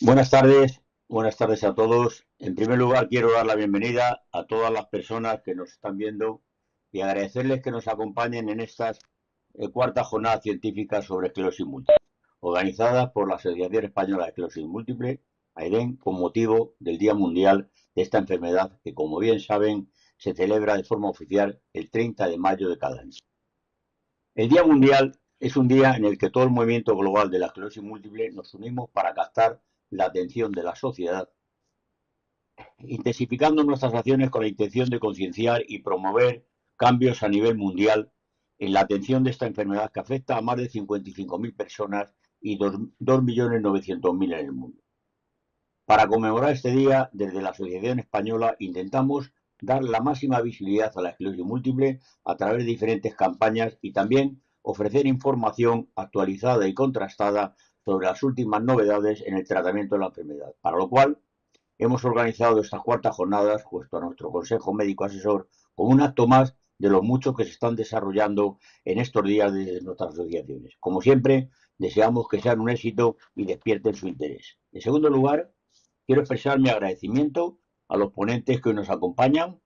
Buenas tardes a todos. En primer lugar, quiero dar la bienvenida a todas las personas que nos están viendo y agradecerles que nos acompañen en estas cuarta jornada científica sobre esclerosis múltiple, organizada por la Asociación Española de Esclerosis Múltiple, AEDEM, con motivo del Día Mundial de esta enfermedad que, como bien saben, se celebra de forma oficial el 30 de mayo de cada año. El Día Mundial es un día en el que todo el movimiento global de la esclerosis múltiple nos unimos para captar la atención de la sociedad, intensificando nuestras acciones con la intención de concienciar y promover cambios a nivel mundial en la atención de esta enfermedad que afecta a más de 55.000 personas y 2.900.000 en el mundo. Para conmemorar este día, desde la Asociación Española intentamos dar la máxima visibilidad a la esclerosis múltiple a través de diferentes campañas y también ofrecer información actualizada y contrastada sobre las últimas novedades en el tratamiento de la enfermedad, para lo cual hemos organizado estas cuartas jornadas junto a nuestro Consejo Médico Asesor como un acto más de los muchos que se están desarrollando en estos días desde nuestras asociaciones. Como siempre, deseamos que sean un éxito y despierten su interés. En segundo lugar, quiero expresar mi agradecimiento a los ponentes que hoy nos acompañan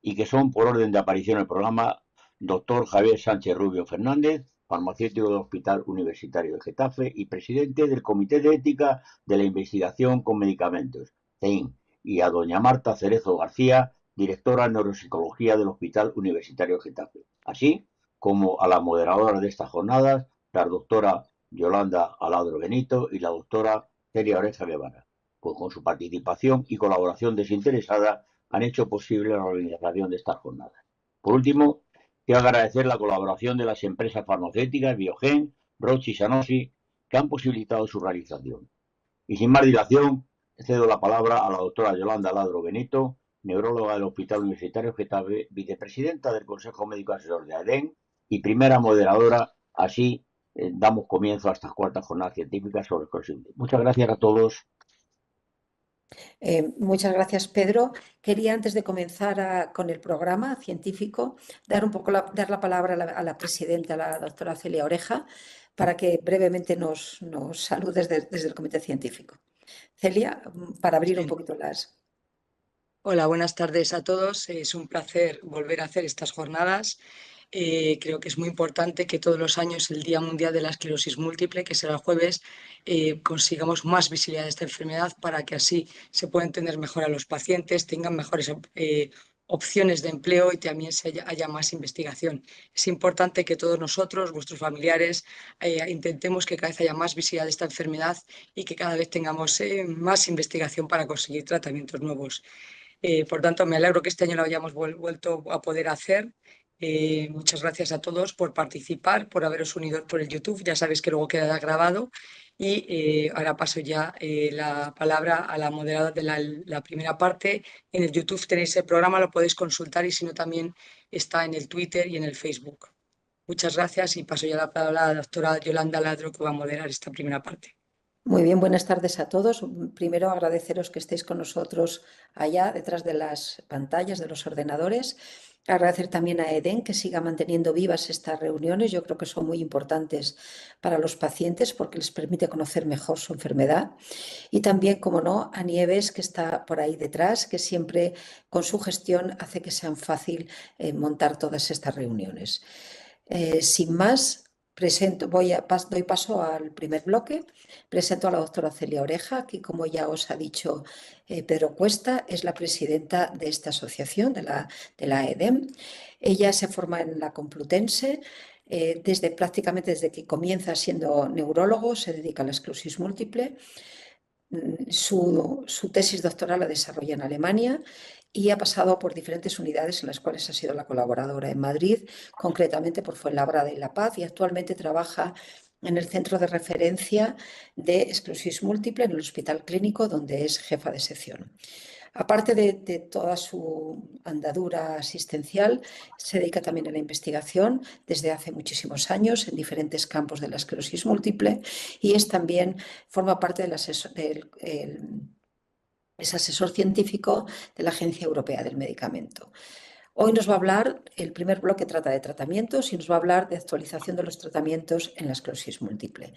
y que son, por orden de aparición en el programa, doctor Javier Sánchez Rubio Fernández, farmacéutico del Hospital Universitario de Getafe y presidente del Comité de Ética de la Investigación con Medicamentos, CEIN, y a doña Marta Cerezo García, directora de Neuropsicología del Hospital Universitario de Getafe, así como a la moderadora de estas jornadas, la doctora Yolanda Aladro Benito y la doctora Celia Oreja Guevara, pues con su participación y colaboración desinteresada han hecho posible la organización de estas jornadas. Por último, quiero agradecer la colaboración de las empresas farmacéuticas Biogen, Roche y Sanofi que han posibilitado su realización. Y sin más dilación, cedo la palabra a la doctora Yolanda Ladro Benito, neuróloga del Hospital Universitario Getafe, vicepresidenta del Consejo Médico Asesor de AEDEN y primera moderadora. Así damos comienzo a estas cuartas jornadas científicas sobre esclerosis. Muchas gracias a todos. Muchas gracias, Pedro. Quería, antes de comenzar con el programa científico, dar la palabra a la presidenta, la doctora Celia Oreja, para que brevemente nos salude desde el Comité Científico. Celia, para abrir un Sí. poquito las... Hola, buenas tardes a todos. Es un placer volver a hacer estas jornadas. Creo que es muy importante que todos los años el Día Mundial de la Esclerosis Múltiple, que será el jueves, consigamos más visibilidad de esta enfermedad para que así se pueda entender mejor a los pacientes, tengan mejores opciones de empleo y también haya más investigación. Es importante que todos nosotros, vuestros familiares, intentemos que cada vez haya más visibilidad de esta enfermedad y que cada vez tengamos más investigación para conseguir tratamientos nuevos. Por tanto, me alegro que este año lo hayamos vuelto a poder hacer. Muchas gracias a todos por participar, por haberos unido por el YouTube. Ya sabéis que luego quedará grabado. Y ahora paso ya la palabra a la moderadora de la primera parte. En el YouTube tenéis el programa, lo podéis consultar y si no también está en el Twitter y en el Facebook. Muchas gracias y paso ya la palabra a la doctora Yolanda Ladro, que va a moderar esta primera parte. Muy bien, buenas tardes a todos. Primero, agradeceros que estéis con nosotros allá detrás de las pantallas, de los ordenadores. Agradecer también a EDEN que siga manteniendo vivas estas reuniones. Yo creo que son muy importantes para los pacientes porque les permite conocer mejor su enfermedad. Y también, como no, a Nieves, que está por ahí detrás, que siempre con su gestión hace que sea fácil montar todas estas reuniones. Sin más, doy paso al primer bloque. Presento a la doctora Celia Oreja, que como ya os ha dicho Pedro Cuesta, es la presidenta de esta asociación, de la EDEM. Ella se forma en la Complutense, prácticamente desde que comienza siendo neurólogo, se dedica a la esclerosis múltiple. Su tesis doctoral la desarrolla en Alemania y ha pasado por diferentes unidades en las cuales ha sido la colaboradora en Madrid, concretamente por Fuenlabrada y La Paz, y actualmente trabaja en el centro de referencia de esclerosis múltiple en el Hospital Clínico, donde es jefa de sección. Aparte de toda su andadura asistencial, se dedica también a la investigación desde hace muchísimos años en diferentes campos de la esclerosis múltiple y forma parte es asesor científico de la Agencia Europea del Medicamento. Hoy nos va a hablar, el primer bloque trata de tratamientos y nos va a hablar de actualización de los tratamientos en la esclerosis múltiple.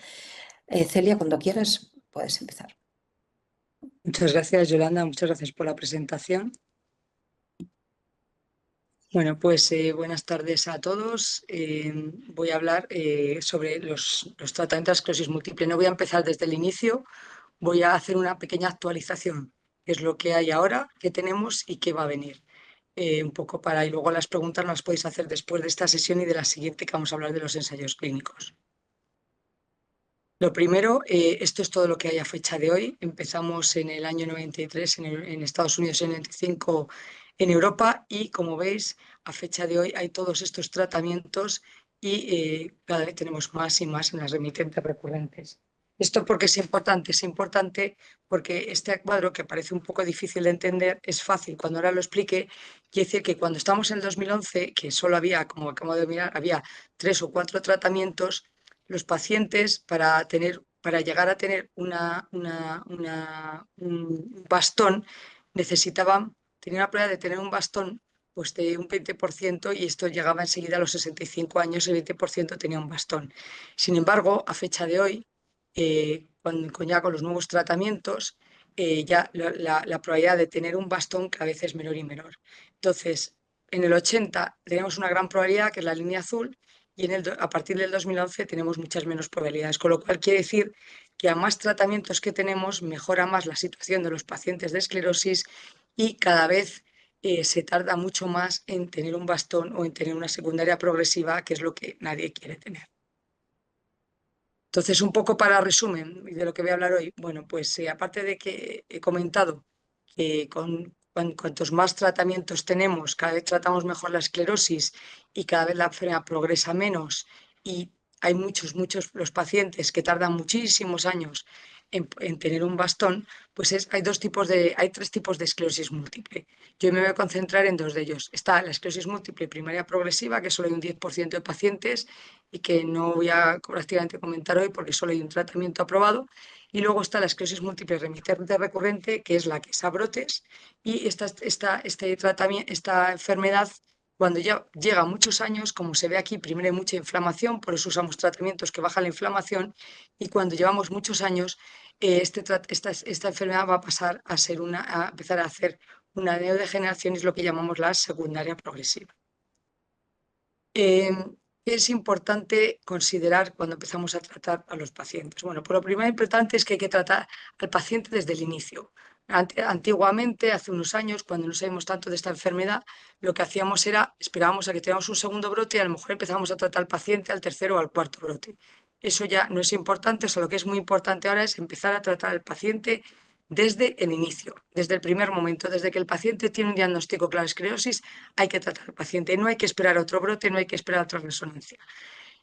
Celia, cuando quieras, puedes empezar. Muchas gracias, Yolanda. Muchas gracias por la presentación. Bueno, pues buenas tardes a todos. Voy a hablar sobre los tratamientos de esclerosis múltiple. No voy a empezar desde el inicio, voy a hacer una pequeña actualización, que es lo que hay ahora, qué tenemos y qué va a venir. Un poco para, y luego las preguntas las podéis hacer después de esta sesión y de la siguiente, que vamos a hablar de los ensayos clínicos. Lo primero, esto es todo lo que hay a fecha de hoy. Empezamos en el año 93 en Estados Unidos y en el 95 en Europa y, como veis, a fecha de hoy hay todos estos tratamientos y cada vez tenemos más y más en las remitentes recurrentes. ¿Esto por qué es importante? Es importante porque este cuadro, que parece un poco difícil de entender, es fácil. Cuando ahora lo explique, quiere decir que cuando estamos en el 2011, que solo había, como acabo de mirar, había 3 o 4 tratamientos, los pacientes para llegar a tener un bastón necesitaban, tenía una prueba de tener un bastón pues de un 20% y esto llegaba enseguida a los 65 años, el 20% tenía un bastón. Sin embargo, a fecha de hoy, ya con los nuevos tratamientos, ya la probabilidad de tener un bastón cada vez es menor y menor. Entonces, en el 80 tenemos una gran probabilidad, que es la línea azul, y a partir del 2011 tenemos muchas menos probabilidades, con lo cual quiere decir que a más tratamientos que tenemos, mejora más la situación de los pacientes de esclerosis y cada vez se tarda mucho más en tener un bastón o en tener una secundaria progresiva, que es lo que nadie quiere tener. Entonces, un poco para resumen de lo que voy a hablar hoy, bueno, pues aparte de que he comentado que cuantos más tratamientos tenemos, cada vez tratamos mejor la esclerosis y cada vez la enfermedad progresa menos y hay muchos, los pacientes que tardan muchísimos años en tener un bastón, pues hay 3 tipos de esclerosis múltiple. Yo me voy a concentrar en 2 de ellos. Está la esclerosis múltiple primaria progresiva, que solo hay un 10% de pacientes y que no voy a prácticamente comentar hoy porque solo hay un tratamiento aprobado. Y luego está la esclerosis múltiple remitente recurrente, que es la que es a brotes. Y esta enfermedad, cuando ya llega a muchos años, como se ve aquí, primero hay mucha inflamación, por eso usamos tratamientos que bajan la inflamación. Y cuando llevamos muchos años, esta enfermedad va a pasar a empezar a hacer una neurodegeneración, es lo que llamamos la secundaria progresiva. Es importante considerar cuando empezamos a tratar a los pacientes. Bueno, pues lo primero importante es que hay que tratar al paciente desde el inicio. Antiguamente, hace unos años, cuando no sabíamos tanto de esta enfermedad, lo que hacíamos era esperábamos a que tuviéramos un segundo brote y a lo mejor empezábamos a tratar al paciente al tercero o al cuarto brote. Eso ya no es importante, lo que es muy importante ahora es empezar a tratar al paciente desde el inicio, desde el primer momento, desde que el paciente tiene un diagnóstico claro de esclerosis, hay que tratar al paciente, no hay que esperar a otro brote, no hay que esperar a otra resonancia.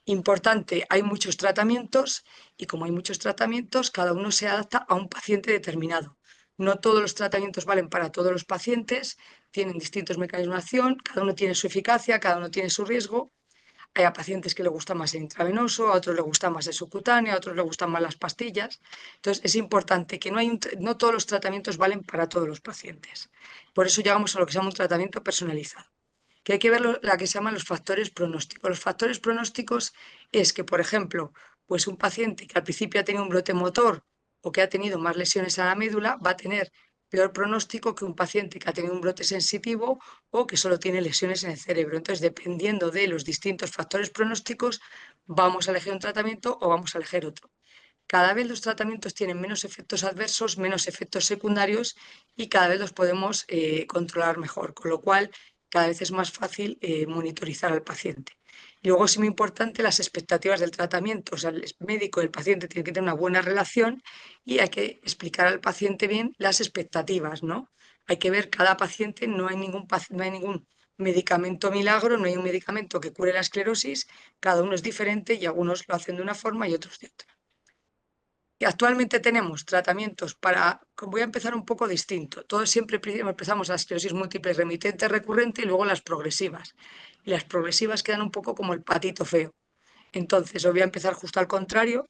Importante, hay muchos tratamientos y como hay muchos tratamientos, cada uno se adapta a un paciente determinado. No todos los tratamientos valen para todos los pacientes, tienen distintos mecanismos de acción, cada uno tiene su eficacia, cada uno tiene su riesgo. Hay a pacientes que le gusta más el intravenoso, a otros le gusta más el subcutáneo, a otros le gustan más las pastillas. Entonces, es importante que no todos los tratamientos valen para todos los pacientes. Por eso llegamos a lo que se llama un tratamiento personalizado, que hay que ver la que se llaman los factores pronósticos. Los factores pronósticos es que, por ejemplo, pues un paciente que al principio ha tenido un brote motor o que ha tenido más lesiones a la médula va a tener peor pronóstico que un paciente que ha tenido un brote sensitivo o que solo tiene lesiones en el cerebro. Entonces, dependiendo de los distintos factores pronósticos, vamos a elegir un tratamiento o vamos a elegir otro. Cada vez los tratamientos tienen menos efectos adversos, menos efectos secundarios y cada vez los podemos controlar mejor, con lo cual cada vez es más fácil monitorizar al paciente. Y luego es muy importante las expectativas del tratamiento. O sea, el médico y el paciente tienen que tener una buena relación y hay que explicar al paciente bien las expectativas, ¿no? Hay que ver cada paciente, no hay ningún medicamento milagro, no hay un medicamento que cure la esclerosis, cada uno es diferente y algunos lo hacen de una forma y otros de otra. Y actualmente tenemos tratamientos voy a empezar un poco distinto. Todos siempre empezamos la esclerosis múltiple remitente recurrente y luego las progresivas. Y las progresivas quedan un poco como el patito feo. Entonces, os voy a empezar justo al contrario.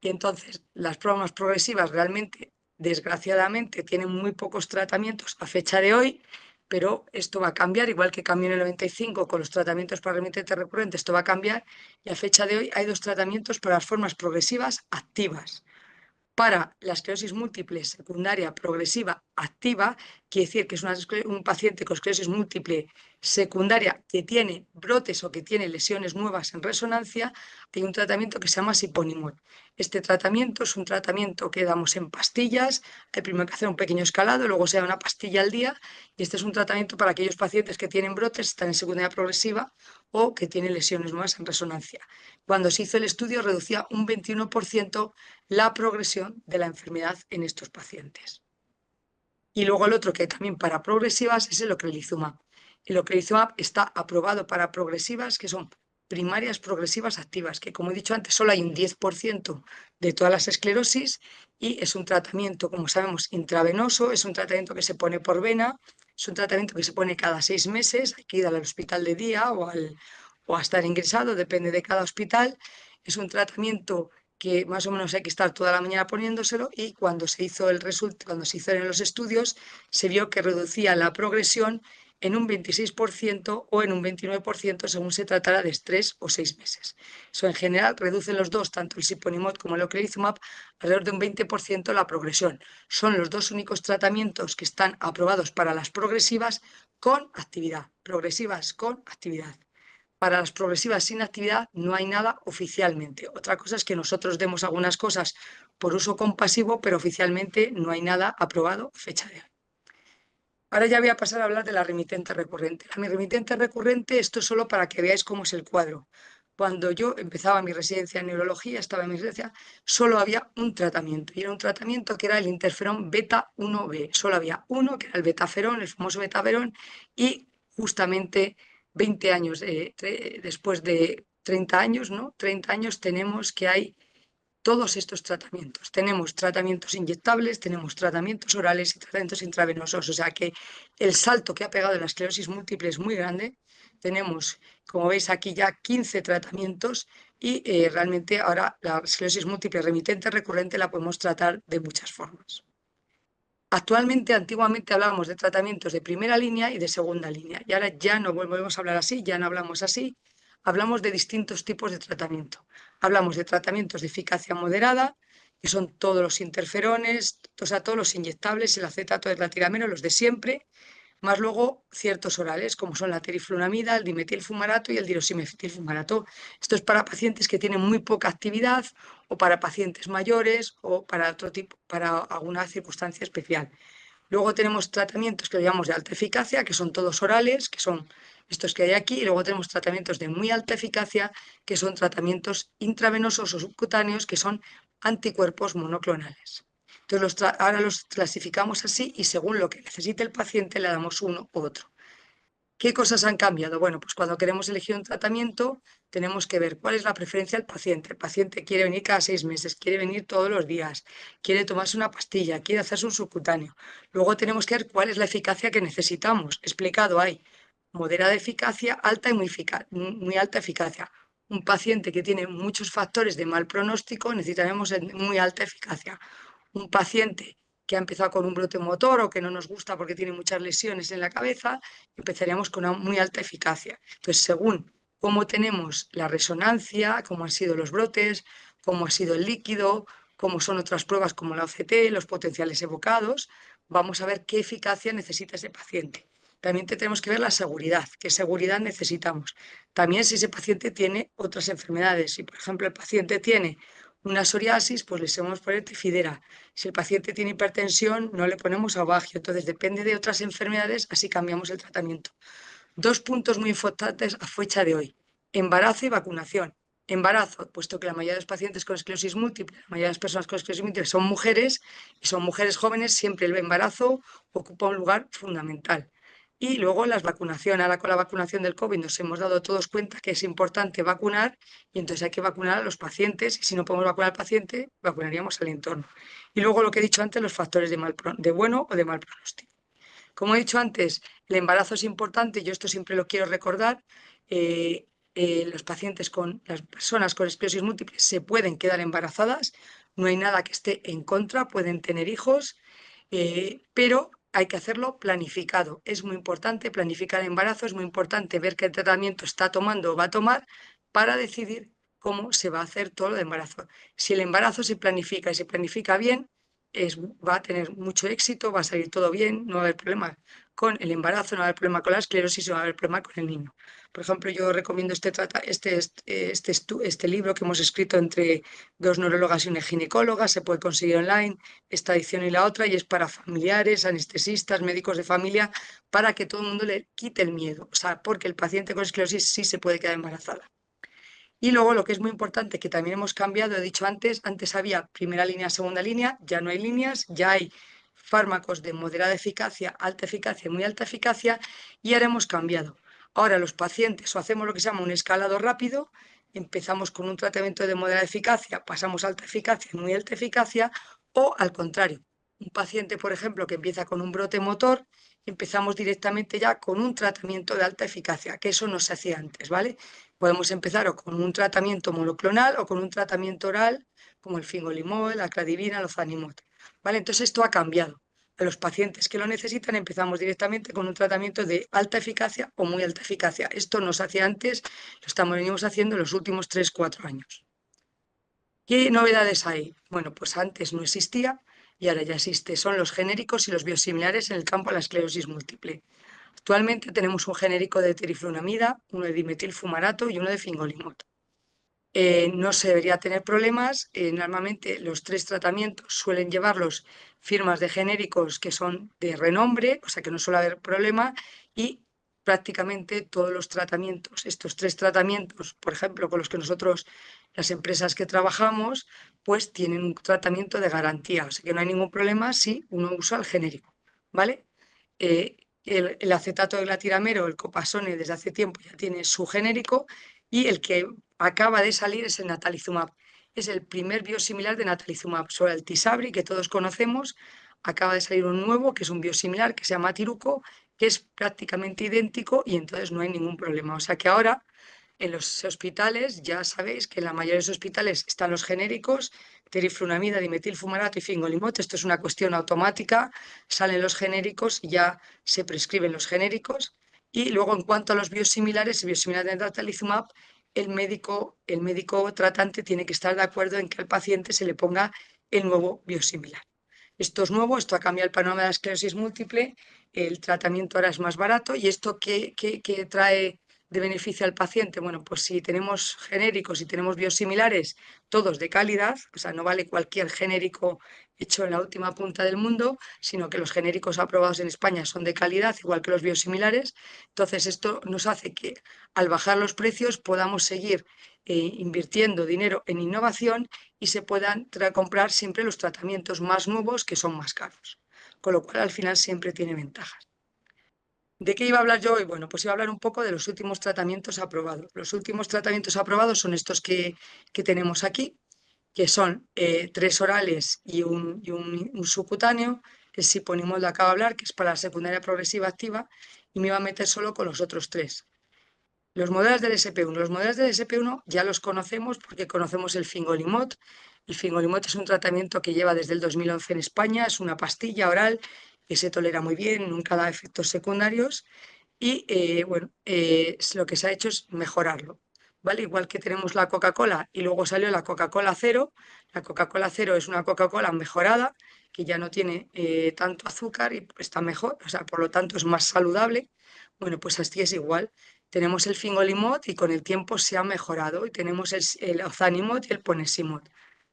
Y entonces, las pruebas progresivas realmente, desgraciadamente, tienen muy pocos tratamientos a fecha de hoy, pero esto va a cambiar, igual que cambió en el 95 con los tratamientos para remitente recurrente, esto va a cambiar. Y a fecha de hoy hay 2 tratamientos para las formas progresivas activas. Para la esclerosis múltiple secundaria progresiva activa, quiere decir que es un paciente con esclerosis múltiple secundaria que tiene brotes o que tiene lesiones nuevas en resonancia, hay un tratamiento que se llama siponimod. Este tratamiento es un tratamiento que damos en pastillas, hay primero que hacer un pequeño escalado, luego se da una pastilla al día, y este es un tratamiento para aquellos pacientes que tienen brotes, están en secundaria progresiva o que tienen lesiones nuevas en resonancia. Cuando se hizo el estudio reducía un 21% la progresión de la enfermedad en estos pacientes. Y luego el otro que también para progresivas es el ocrelizumab. El ocrelizumab está aprobado para progresivas, que son primarias progresivas activas, que como he dicho antes, solo hay un 10% de todas las esclerosis, y es un tratamiento, como sabemos, intravenoso, es un tratamiento que se pone por vena, es un tratamiento que se pone cada 6 meses, hay que ir al hospital de día o a estar ingresado, depende de cada hospital. Es un tratamiento que más o menos hay que estar toda la mañana poniéndoselo, y cuando se hizo cuando se hicieron los estudios, se vio que reducía la progresión en un 26% o en un 29% según se tratara de 3 o 6 meses. Eso en general reducen los dos, tanto el siponimod como el ocrelizumab, alrededor de un 20% la progresión. Son los dos únicos tratamientos que están aprobados para las progresivas con actividad. Progresivas con actividad. Para las progresivas sin actividad no hay nada oficialmente. Otra cosa es que nosotros demos algunas cosas por uso compasivo, pero oficialmente no hay nada aprobado a fecha de hoy. Ahora ya voy a pasar a hablar de la remitente recurrente. La remitente recurrente, esto es solo para que veáis cómo es el cuadro. Cuando yo empezaba mi residencia en neurología, estaba en mi residencia, solo había un tratamiento, y era un tratamiento que era el interferón beta 1B. Solo había uno, que era el betaferón, el famoso betaferón, y justamente 20 años después de 30 años, ¿no? 30 años tenemos que hay todos estos tratamientos. Tenemos tratamientos inyectables, tenemos tratamientos orales y tratamientos intravenosos. O sea que el salto que ha pegado en la esclerosis múltiple es muy grande. Tenemos, como veis aquí, ya 15 tratamientos, y realmente ahora la esclerosis múltiple remitente recurrente la podemos tratar de muchas formas. Antiguamente hablábamos de tratamientos de primera línea y de segunda línea, y ahora ya no volvemos a hablar así, ya no hablamos así, hablamos de distintos tipos de tratamiento. Hablamos de tratamientos de eficacia moderada, que son todos los interferones, o sea, todos los inyectables, el acetato de clatirameno, los de siempre, más luego ciertos orales, como son la teriflunomida, el dimetilfumarato y el diroximetilfumarato. Esto es para pacientes que tienen muy poca actividad, o para pacientes mayores, o para otro tipo, para alguna circunstancia especial. Luego tenemos tratamientos que llamamos de alta eficacia, que son todos orales, que son estos que hay aquí, y luego tenemos tratamientos de muy alta eficacia, que son tratamientos intravenosos o subcutáneos, que son anticuerpos monoclonales. Entonces ahora los clasificamos así, y según lo que necesite el paciente le damos uno u otro. ¿Qué cosas han cambiado? Bueno, pues cuando queremos elegir un tratamiento tenemos que ver cuál es la preferencia del paciente. El paciente quiere venir cada 6 meses, quiere venir todos los días, quiere tomarse una pastilla, quiere hacerse un subcutáneo. Luego tenemos que ver cuál es la eficacia que necesitamos. Explicado hay moderada eficacia, alta y muy alta eficacia. Un paciente que tiene muchos factores de mal pronóstico necesitaremos muy alta eficacia. Un paciente que ha empezado con un brote motor o que no nos gusta porque tiene muchas lesiones en la cabeza, empezaríamos con una muy alta eficacia. Entonces, según cómo tenemos la resonancia, cómo han sido los brotes, cómo ha sido el líquido, cómo son otras pruebas como la OCT, los potenciales evocados, vamos a ver qué eficacia necesita ese paciente. También tenemos que ver la seguridad, qué seguridad necesitamos. También si ese paciente tiene otras enfermedades. Si, por ejemplo, el paciente tiene una psoriasis, pues le podemos poner Tefidera. Si el paciente tiene hipertensión, no le ponemos Aubagio. Entonces, depende de otras enfermedades, así cambiamos el tratamiento. 2 puntos muy importantes a fecha de hoy: embarazo y vacunación. Embarazo, puesto que la mayoría de los pacientes con esclerosis múltiple, la mayoría de las personas con esclerosis múltiple son mujeres, y son mujeres jóvenes, siempre el embarazo ocupa un lugar fundamental. Y luego las vacunaciones. Ahora con la vacunación del COVID nos hemos dado todos cuenta que es importante vacunar, y entonces hay que vacunar a los pacientes, y si no podemos vacunar al paciente, vacunaríamos al entorno. Y luego lo que he dicho antes, los factores de bueno o de mal pronóstico. Como he dicho antes, el embarazo es importante, yo esto siempre lo quiero recordar. Las personas con esclerosis múltiple se pueden quedar embarazadas, no hay nada que esté en contra, pueden tener hijos, pero hay que hacerlo planificado. Es muy importante planificar el embarazo, es muy importante ver qué tratamiento está tomando o va a tomar para decidir cómo se va a hacer todo lo de embarazo. Si el embarazo se planifica y se planifica bien, va a tener mucho éxito, va a salir todo bien, no va a haber problema con el embarazo, no va a haber problema con la esclerosis, no va a haber problema con el niño. Por ejemplo, yo recomiendo este libro que hemos escrito entre dos neurólogas y una ginecóloga, se puede conseguir online, esta edición y la otra, y es para familiares, anestesistas, médicos de familia, para que todo el mundo le quite el miedo, o sea, porque el paciente con esclerosis sí se puede quedar embarazada. Y luego lo que es muy importante, que también hemos cambiado, he dicho antes había primera línea, segunda línea, ya no hay líneas, ya hay fármacos de moderada eficacia, alta eficacia y muy alta eficacia, y ahora hemos cambiado. Ahora los pacientes o hacemos lo que se llama un escalado rápido, empezamos con un tratamiento de moderada eficacia, pasamos a alta eficacia y muy alta eficacia, o al contrario, un paciente, por ejemplo, que empieza con un brote motor, empezamos directamente ya con un tratamiento de alta eficacia, que eso no se hacía antes, ¿vale? Podemos empezar o con un tratamiento monoclonal o con un tratamiento oral, como el fingolimod, la cladribina, el ozanimod, ¿vale? Entonces esto ha cambiado. A los pacientes que lo necesitan empezamos directamente con un tratamiento de alta eficacia o muy alta eficacia. Esto no se hacía antes, venimos haciendo en los últimos 3-4 años. ¿Qué novedades hay? Bueno, pues antes no existía y ahora ya existe. Son los genéricos y los biosimilares en el campo de la esclerosis múltiple. Actualmente tenemos un genérico de teriflunomida, uno de dimetilfumarato y uno de fingolimod. No se debería tener problemas. Normalmente los 3 tratamientos suelen llevarlos firmas de genéricos que son de renombre, o sea que no suele haber problema, y prácticamente todos los tratamientos, estos 3 tratamientos, por ejemplo, con los que nosotros, las empresas que trabajamos, pues tienen un tratamiento de garantía, o sea que no hay ningún problema si uno usa el genérico, ¿vale? El acetato de glatiramero, el copasone, desde hace tiempo ya tiene su genérico, y el que acaba de salir es el natalizumab. Es el primer biosimilar de natalizumab sobre el Tisabri, que todos conocemos. Acaba de salir un nuevo, que es un biosimilar, que se llama Tiruco, que es prácticamente idéntico y entonces no hay ningún problema. O sea que ahora en los hospitales ya sabéis que en la mayoría de los hospitales están los genéricos, teriflunomida, dimetilfumarato y fingolimod. Esto es una cuestión automática, salen los genéricos y ya se prescriben los genéricos. Y luego en cuanto a los biosimilares, el biosimilar de natalizumab, el médico tratante tiene que estar de acuerdo en que al paciente se le ponga el nuevo biosimilar. Esto es nuevo, esto ha cambiado el panorama de la esclerosis múltiple, el tratamiento ahora es más barato. ¿Y esto qué trae de beneficio al paciente? Bueno, pues si tenemos genéricos y tenemos biosimilares, todos de calidad, o sea, no vale cualquier genérico hecho en la última punta del mundo, sino que los genéricos aprobados en España son de calidad, igual que los biosimilares. Entonces, esto nos hace que al bajar los precios podamos seguir invirtiendo dinero en innovación y se puedan comprar siempre los tratamientos más nuevos que son más caros. Con lo cual, al final, siempre tiene ventajas. ¿De qué iba a hablar yo hoy? Bueno, pues iba a hablar un poco de los últimos tratamientos aprobados. Los últimos tratamientos aprobados son estos que tenemos aquí, que son 3 orales y un subcutáneo. El siponimod lo acabo de hablar, que es para la secundaria progresiva activa, y me iba a meter solo con los otros 3. Los modelos del SP1. Los modelos del SP1 ya los conocemos porque conocemos el fingolimod. El fingolimod es un tratamiento que lleva desde el 2011 en España, es una pastilla oral que se tolera muy bien, nunca da efectos secundarios y lo que se ha hecho es mejorarlo, ¿vale? Igual que tenemos la Coca-Cola y luego salió la Coca-Cola Cero. La Coca-Cola Cero es una Coca-Cola mejorada que ya no tiene tanto azúcar y está mejor, o sea, por lo tanto es más saludable. Bueno, pues así es igual. Tenemos el fingolimod y con el tiempo se ha mejorado y tenemos el ozanimod y el ponesimod.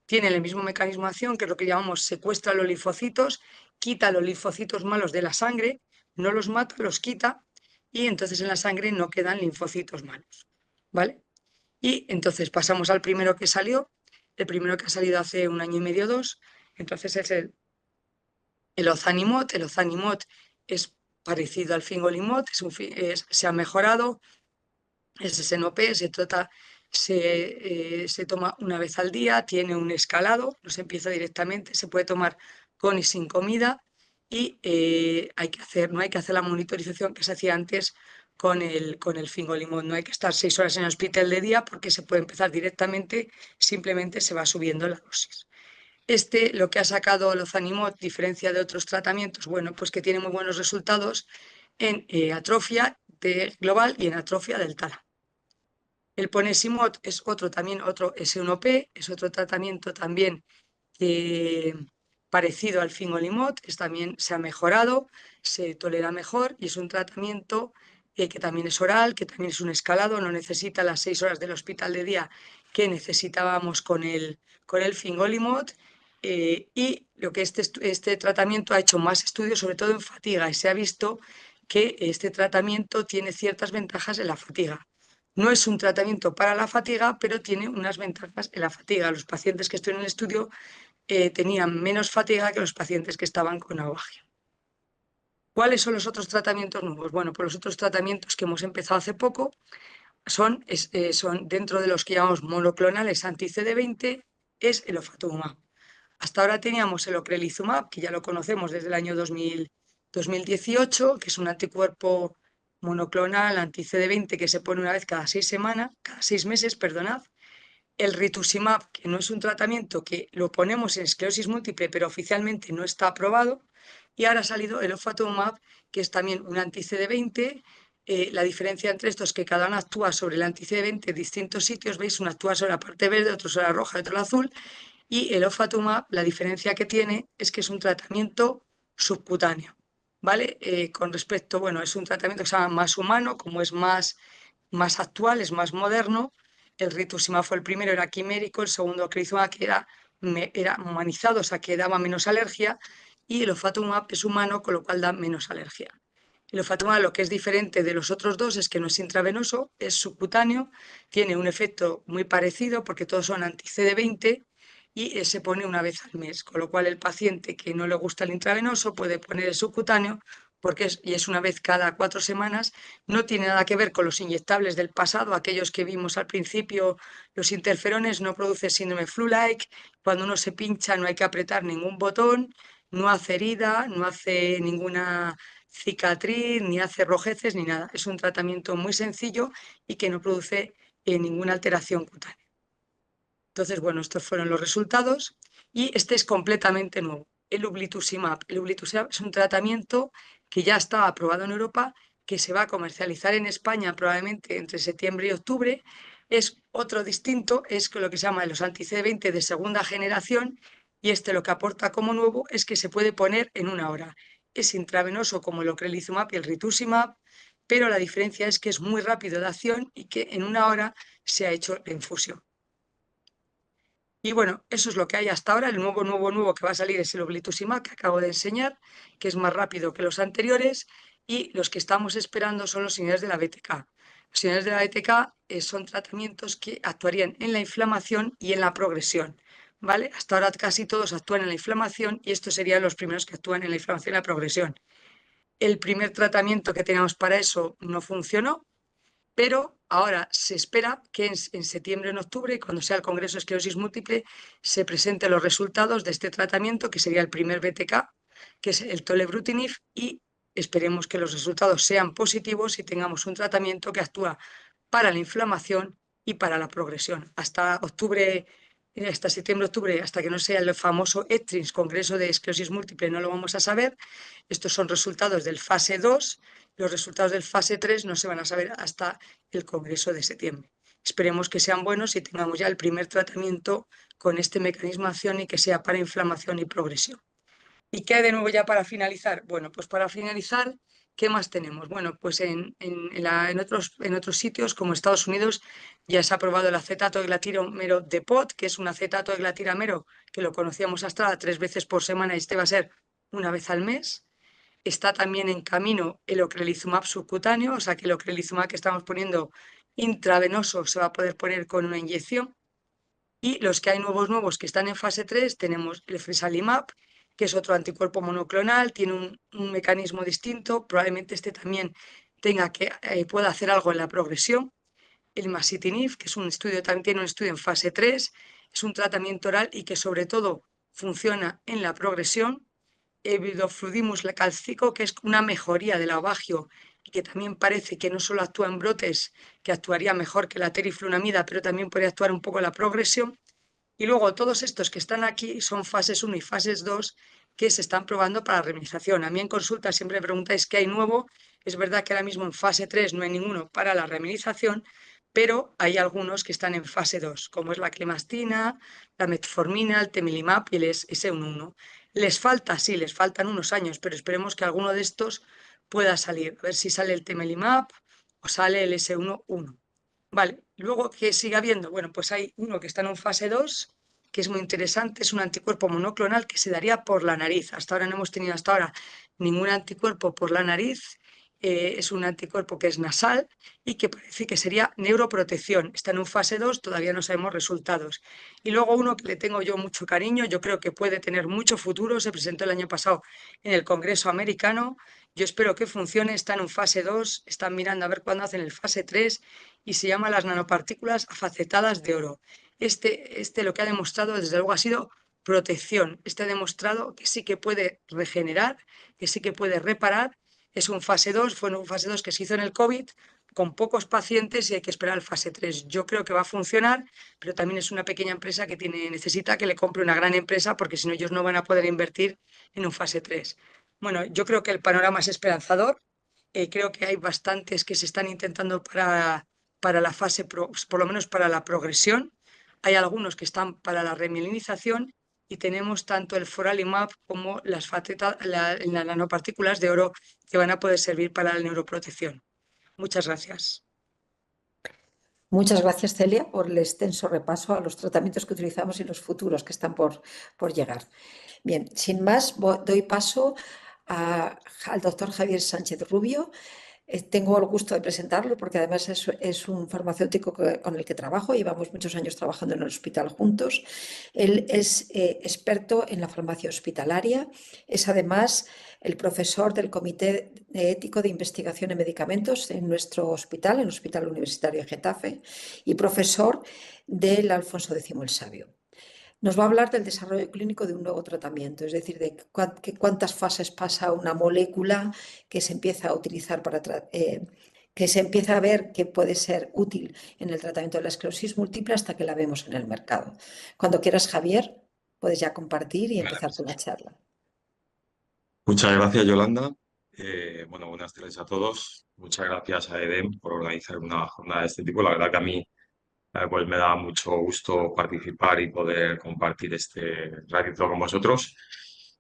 Tiene el mismo mecanismo de acción, que es lo que llamamos secuestra los linfocitos, quita los linfocitos malos de la sangre, no los mata, los quita y entonces en la sangre no quedan linfocitos malos, ¿vale? Y entonces pasamos al primero que salió, el primero que ha salido hace 1 año y medio, 2, entonces es el ozanimod. El ozanimod es parecido al fingolimod, se ha mejorado, es SNOP, se toma una vez al día, tiene un escalado, no se empieza directamente, se puede tomar con y sin comida y no hay que hacer la monitorización que se hacía antes con el fingolimod. No hay que estar 6 horas en el hospital de día porque se puede empezar directamente, simplemente se va subiendo la dosis. Lo que ha sacado el ozanimod, diferencia de otros tratamientos, bueno, pues que tiene muy buenos resultados en atrofia global y en atrofia del tálamo. El ponesimod es otro S1P, es otro tratamiento también parecido al fingolimod, también se ha mejorado, se tolera mejor y es un tratamiento que también es oral, que también es un escalado, no necesita las 6 horas del hospital de día que necesitábamos con el fingolimod. Y lo que este tratamiento ha hecho más estudios, sobre todo en fatiga, y se ha visto que este tratamiento tiene ciertas ventajas en la fatiga. No es un tratamiento para la fatiga, pero tiene unas ventajas en la fatiga. Los pacientes que estuvieron en el estudio tenían menos fatiga que los pacientes que estaban con auagia. ¿Cuáles son los otros tratamientos nuevos? Bueno, pues los otros tratamientos que hemos empezado hace poco son dentro de los que llamamos monoclonales anti-CD20, es el ofatumumab. Hasta ahora teníamos el ocrelizumab, que ya lo conocemos desde el año 2018, que es un anticuerpo monoclonal anti-CD20 que se pone una vez cada 6 meses, perdonad. El rituximab, que no es un tratamiento que lo ponemos en esclerosis múltiple, pero oficialmente no está aprobado. Y ahora ha salido el ofatumumab, que es también un anti-CD20. La diferencia entre estos es que cada uno actúa sobre el anti-CD20 en distintos sitios. ¿Veis? Uno actúa sobre la parte verde, otro sobre la roja, otro la azul. Y el ofatumumab, la diferencia que tiene es que es un tratamiento subcutáneo, ¿vale? Con respecto, bueno, es un tratamiento que se llama más humano, como es más actual, es más moderno. El rituximab fue el primero, era quimérico, el segundo ocrelizumab que era humanizado, o sea que daba menos alergia, y el ofatumumab es humano, con lo cual da menos alergia. El ofatumumab, lo que es diferente de los otros dos es que no es intravenoso, es subcutáneo, tiene un efecto muy parecido porque todos son anti-CD20 y se pone una vez al mes, con lo cual el paciente que no le gusta el intravenoso puede poner el subcutáneo y es una vez cada 4 semanas. No tiene nada que ver con los inyectables del pasado, aquellos que vimos al principio, los interferones, no produce síndrome flu-like, cuando uno se pincha no hay que apretar ningún botón, no hace herida, no hace ninguna cicatriz, ni hace rojeces, ni nada. Es un tratamiento muy sencillo y que no produce ninguna alteración cutánea. Entonces, bueno, estos fueron los resultados y este es completamente nuevo, el ublituximab. El ublituximab es un tratamiento que ya está aprobado en Europa, que se va a comercializar en España probablemente entre septiembre y octubre. Es otro distinto, es lo que se llama los anti-CD20 de segunda generación y lo que aporta como nuevo es que se puede poner en 1 hora. Es intravenoso como el ocrelizumab y el rituximab, pero la diferencia es que es muy rápido de acción y que en 1 hora se ha hecho la infusión. Y bueno, eso es lo que hay hasta ahora. El nuevo que va a salir es el oblituzumab, que acabo de enseñar, que es más rápido que los anteriores, y los que estamos esperando son los señales de la BTK. Los señales de la BTK son tratamientos que actuarían en la inflamación y en la progresión, ¿vale? Hasta ahora casi todos actúan en la inflamación y estos serían los primeros que actúan en la inflamación y la progresión. El primer tratamiento que teníamos para eso no funcionó, pero ahora se espera que en septiembre o en octubre, cuando sea el Congreso de Esclerosis Múltiple, se presenten los resultados de este tratamiento, que sería el primer BTK, que es el tolebrutinib, y esperemos que los resultados sean positivos y tengamos un tratamiento que actúa para la inflamación y para la progresión. Hasta septiembre-octubre, hasta que no sea el famoso ECTRIMS, Congreso de Esclerosis Múltiple, no lo vamos a saber. Estos son resultados del fase 2. Los resultados del fase 3 no se van a saber hasta el Congreso de septiembre. Esperemos que sean buenos y tengamos ya el primer tratamiento con este mecanismo de acción y que sea para inflamación y progresión. ¿Y qué hay de nuevo ya para finalizar? Bueno, pues para finalizar, ¿qué más tenemos? Bueno, pues en otros sitios, como Estados Unidos, ya se ha aprobado el acetato de glatiramero Depot, que es un acetato de glatiramero que lo conocíamos hasta ahora 3 veces por semana y este va a ser 1 vez al mes. Está también en camino el ocrelizumab subcutáneo, o sea que el ocrelizumab que estamos poniendo intravenoso se va a poder poner con una inyección. Y los que hay nuevos que están en fase 3, tenemos el frisalimab, que es otro anticuerpo monoclonal, tiene un mecanismo distinto, probablemente este también pueda hacer algo en la progresión. El masitinib, que también tiene un estudio en fase 3, es un tratamiento oral y que sobre todo funciona en la progresión. El vidofludimus calcico, que es una mejoría del avagio y que también parece que no solo actúa en brotes, que actuaría mejor que la teriflunamida, pero también puede actuar un poco en la progresión. Y luego todos estos que están aquí son fases 1 y fases 2 que se están probando para la reminización. A mí en consulta siempre me preguntáis qué hay nuevo. Es verdad que ahora mismo en fase 3 no hay ninguno para la reminización, pero hay algunos que están en fase 2, como es la clemastina, la metformina, el temilimab y el S11. Les falta, sí, les faltan unos años, pero esperemos que alguno de estos pueda salir. A ver si sale el temilimab o sale el S11. Vale, luego que siga habiendo, bueno, pues hay uno que está en un fase 2, que es muy interesante, es un anticuerpo monoclonal que se daría por la nariz. Hasta ahora no hemos tenido hasta ahora ningún anticuerpo por la nariz. Es un anticuerpo que es nasal y que parece que sería neuroprotección. Está en un fase 2, todavía no sabemos resultados. Y luego uno que le tengo yo mucho cariño, yo creo que puede tener mucho futuro, se presentó el año pasado en el Congreso americano. Yo espero que funcione, está en un fase 2, están mirando a ver cuándo hacen el fase 3 y se llama las nanopartículas afacetadas de oro. Este lo que ha demostrado, desde luego, ha sido protección. Este ha demostrado que sí que puede regenerar, que sí que puede reparar. Es un fase 2, fue un fase 2 que se hizo en el COVID con pocos pacientes y hay que esperar al fase 3. Yo creo que va a funcionar, pero también es una pequeña empresa que necesita que le compre una gran empresa porque si no ellos no van a poder invertir en un fase 3. Bueno, yo creo que el panorama es esperanzador. Creo que hay bastantes que se están intentando para la fase, por lo menos para la progresión. Hay algunos que están para la remilinización y tenemos tanto el Foralimab como las nanopartículas de oro que van a poder servir para la neuroprotección. Muchas gracias. Muchas gracias, Celia, por el extenso repaso a los tratamientos que utilizamos y los futuros que están por llegar. Bien, sin más, doy paso al doctor Javier Sánchez Rubio. Tengo el gusto de presentarlo porque además es un farmacéutico con el que trabajo, llevamos muchos años trabajando en el hospital juntos. Él es experto en la farmacia hospitalaria, es además el profesor del Comité Ético de Investigación en Medicamentos en nuestro hospital, en el Hospital Universitario de Getafe, y profesor del Alfonso X el Sabio. Nos va a hablar del desarrollo clínico de un nuevo tratamiento, es decir, de cuántas fases pasa una molécula que se empieza a utilizar que se empieza a ver que puede ser útil en el tratamiento de la esclerosis múltiple hasta que la vemos en el mercado. Cuando quieras, Javier, puedes ya compartir y empezar con la charla. Muchas gracias, Yolanda. Bueno, buenas tardes a todos. Muchas gracias a EDEM por organizar una jornada de este tipo. La verdad que a mí pues me da mucho gusto participar y poder compartir este ratito con vosotros.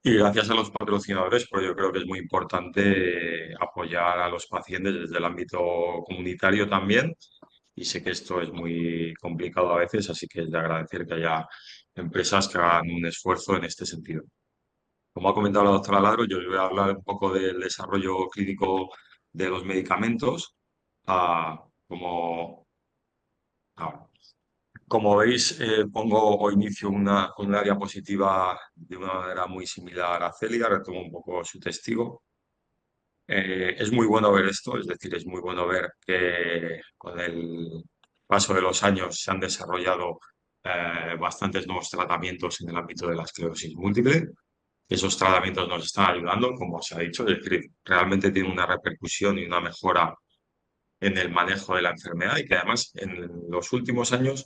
Y gracias a los patrocinadores, pues yo creo que es muy importante apoyar a los pacientes desde el ámbito comunitario también. Y sé que esto es muy complicado a veces, así que es de agradecer que haya empresas que hagan un esfuerzo en este sentido. Como ha comentado la doctora Ladro, yo les voy a hablar un poco del desarrollo clínico de los medicamentos. Como, ah, como veis, pongo o inicio una diapositiva de una manera muy similar a Celia, retomo un poco su testigo. Es muy bueno ver esto, es decir, es muy bueno ver que con el paso de los años se han desarrollado bastantes nuevos tratamientos en el ámbito de la esclerosis múltiple. Esos tratamientos nos están ayudando, como se ha dicho, es decir, realmente tiene una repercusión y una mejora en el manejo de la enfermedad y que además en los últimos años,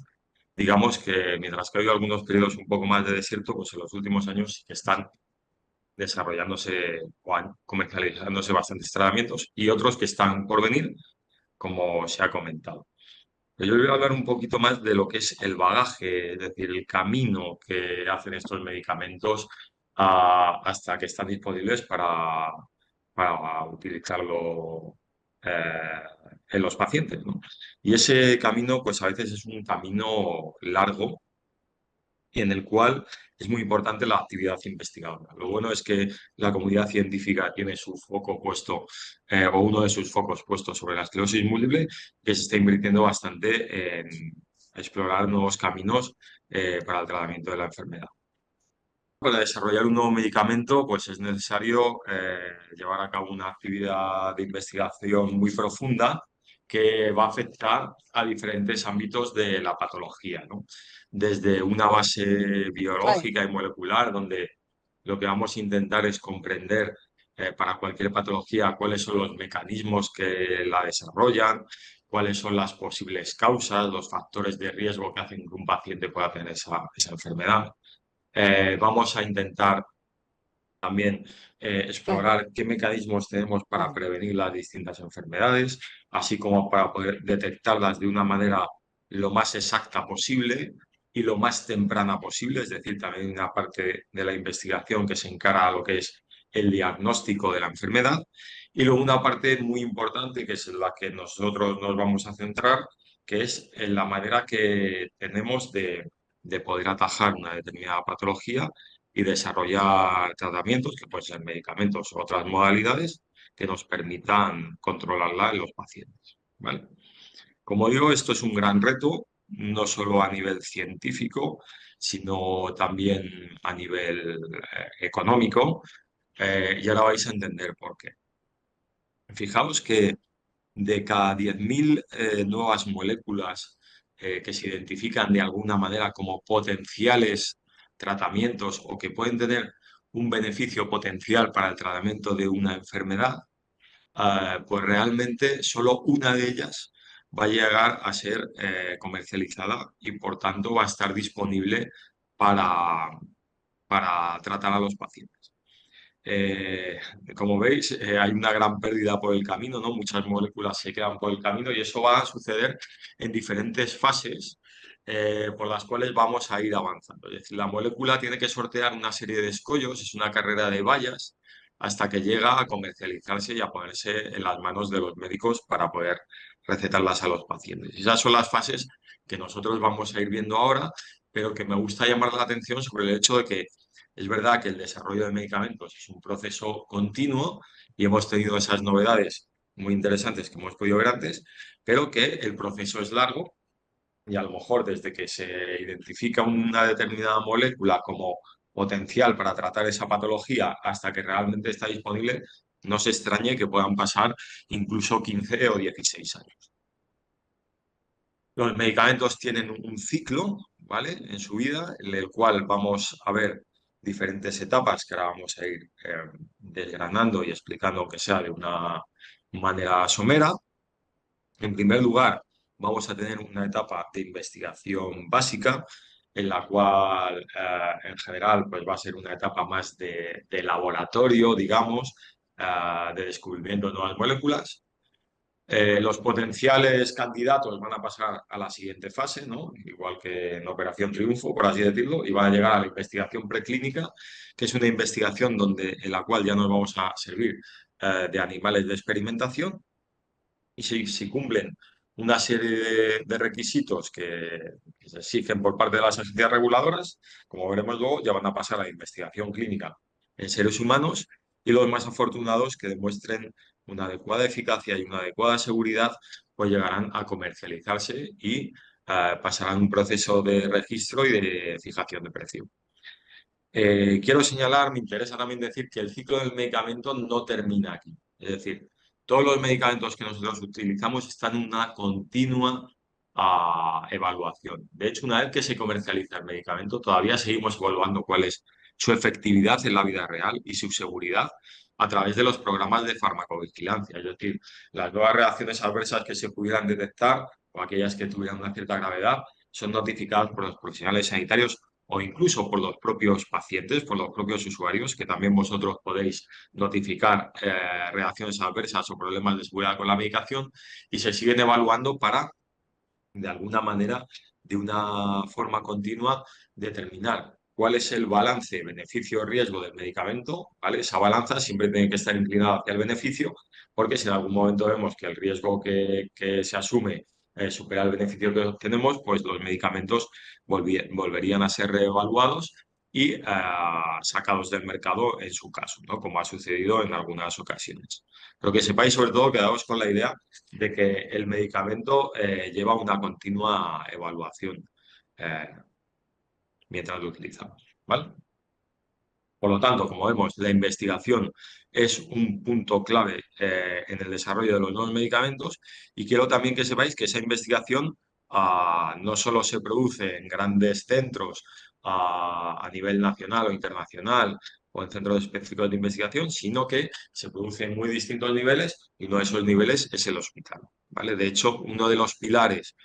digamos que mientras que ha habido algunos periodos un poco más de desierto, pues en los últimos años sí que están desarrollándose o comercializándose bastantes tratamientos y otros que están por venir, como se ha comentado. Yo les voy a hablar un poquito más de lo que es el bagaje, es decir, el camino que hacen estos medicamentos hasta que están disponibles para utilizarlo eh, en los pacientes, ¿no? Y ese camino, pues a veces es un camino largo y en el cual es muy importante la actividad investigadora. Lo bueno es que la comunidad científica tiene su foco puesto, o uno de sus focos puestos sobre la esclerosis múltiple, que se está invirtiendo bastante en explorar nuevos caminos para el tratamiento de la enfermedad. Para desarrollar un nuevo medicamento, pues es necesario llevar a cabo una actividad de investigación muy profunda que va a afectar a diferentes ámbitos de la patología, ¿no? Desde una base biológica y molecular, donde lo que vamos a intentar es comprender para cualquier patología cuáles son los mecanismos que la desarrollan, cuáles son las posibles causas, los factores de riesgo que hacen que un paciente pueda tener esa enfermedad. Vamos a intentar también explorar qué mecanismos tenemos para prevenir las distintas enfermedades, así como para poder detectarlas de una manera lo más exacta posible y lo más temprana posible, es decir, también una parte de la investigación que se encara a lo que es el diagnóstico de la enfermedad, y luego una parte muy importante que es en la que nosotros nos vamos a centrar, que es en la manera que tenemos de poder atajar una determinada patología y desarrollar tratamientos, que pueden ser medicamentos o otras modalidades, que nos permitan controlarla en los pacientes, ¿vale? Como digo, esto es un gran reto, no solo a nivel científico, sino también a nivel económico, y ahora vais a entender por qué. Fijaos que de cada 10.000 nuevas moléculas que se identifican de alguna manera como potenciales tratamientos o que pueden tener un beneficio potencial para el tratamiento de una enfermedad, pues realmente solo una de ellas va a llegar a ser comercializada y por tanto va a estar disponible para, para tratar a los pacientes. Eh, Como veis, hay una gran pérdida por el camino, ¿no? Muchas moléculas se quedan por el camino y eso va a suceder en diferentes fases por las cuales vamos a ir avanzando. Es decir, la molécula tiene que sortear una serie de escollos, es una carrera de vallas, hasta que llega a comercializarse y a ponerse en las manos de los médicos para poder recetarlas a los pacientes. Esas son las fases que nosotros vamos a ir viendo ahora, pero que me gusta llamar la atención sobre el hecho de que es verdad que el desarrollo de medicamentos es un proceso continuo y hemos tenido esas novedades muy interesantes que hemos podido ver antes, pero que el proceso es largo y a lo mejor desde que se identifica una determinada molécula como potencial para tratar esa patología hasta que realmente está disponible, no se extrañe que puedan pasar incluso 15 o 16 años. Los medicamentos tienen un ciclo, ¿vale? En su vida, en el cual vamos a ver diferentes etapas que ahora vamos a ir desgranando y explicando, aunque sea de una manera somera. En primer lugar, vamos a tener una etapa de investigación básica, en la cual, en general, pues va a ser una etapa más de laboratorio, digamos, de descubrimiento de nuevas moléculas. Los potenciales candidatos van a pasar a la siguiente fase, ¿no? Igual que en Operación Triunfo, por así decirlo, y van a llegar a la investigación preclínica, que es una investigación en la cual ya nos vamos a servir de animales de experimentación, y si cumplen una serie de requisitos que se exigen por parte de las agencias reguladoras, como veremos luego, ya van a pasar a la investigación clínica en seres humanos, y los más afortunados que demuestren una adecuada eficacia y una adecuada seguridad, pues llegarán a comercializarse y pasarán un proceso de registro y de fijación de precio. Quiero señalar, me interesa también decir que el ciclo del medicamento no termina aquí. Es decir, todos los medicamentos que nosotros utilizamos están en una continua evaluación. De hecho, una vez que se comercializa el medicamento, todavía seguimos evaluando cuál es su efectividad en la vida real y su seguridad a través de los programas de farmacovigilancia. Es decir, las nuevas reacciones adversas que se pudieran detectar o aquellas que tuvieran una cierta gravedad son notificadas por los profesionales sanitarios o incluso por los propios pacientes, por los propios usuarios, que también vosotros podéis notificar reacciones adversas o problemas de seguridad con la medicación, y se siguen evaluando para, de alguna manera, de una forma continua, determinar cuál es el balance beneficio-riesgo del medicamento, ¿vale? Esa balanza siempre tiene que estar inclinada hacia el beneficio, porque si en algún momento vemos que el riesgo que se asume supera el beneficio que obtenemos, pues los medicamentos volverían a ser reevaluados y sacados del mercado en su caso, ¿no? Como ha sucedido en algunas ocasiones. Pero que sepáis, sobre todo, quedaos con la idea de que el medicamento lleva una continua evaluación mientras lo utilizamos, ¿vale? Por lo tanto, como vemos, la investigación es un punto clave en el desarrollo de los nuevos medicamentos, y quiero también que sepáis que esa investigación no solo se produce en grandes centros a nivel nacional o internacional o en centros específicos de investigación, sino que se produce en muy distintos niveles, y uno de esos niveles es el hospital, ¿vale? De hecho, uno de los pilares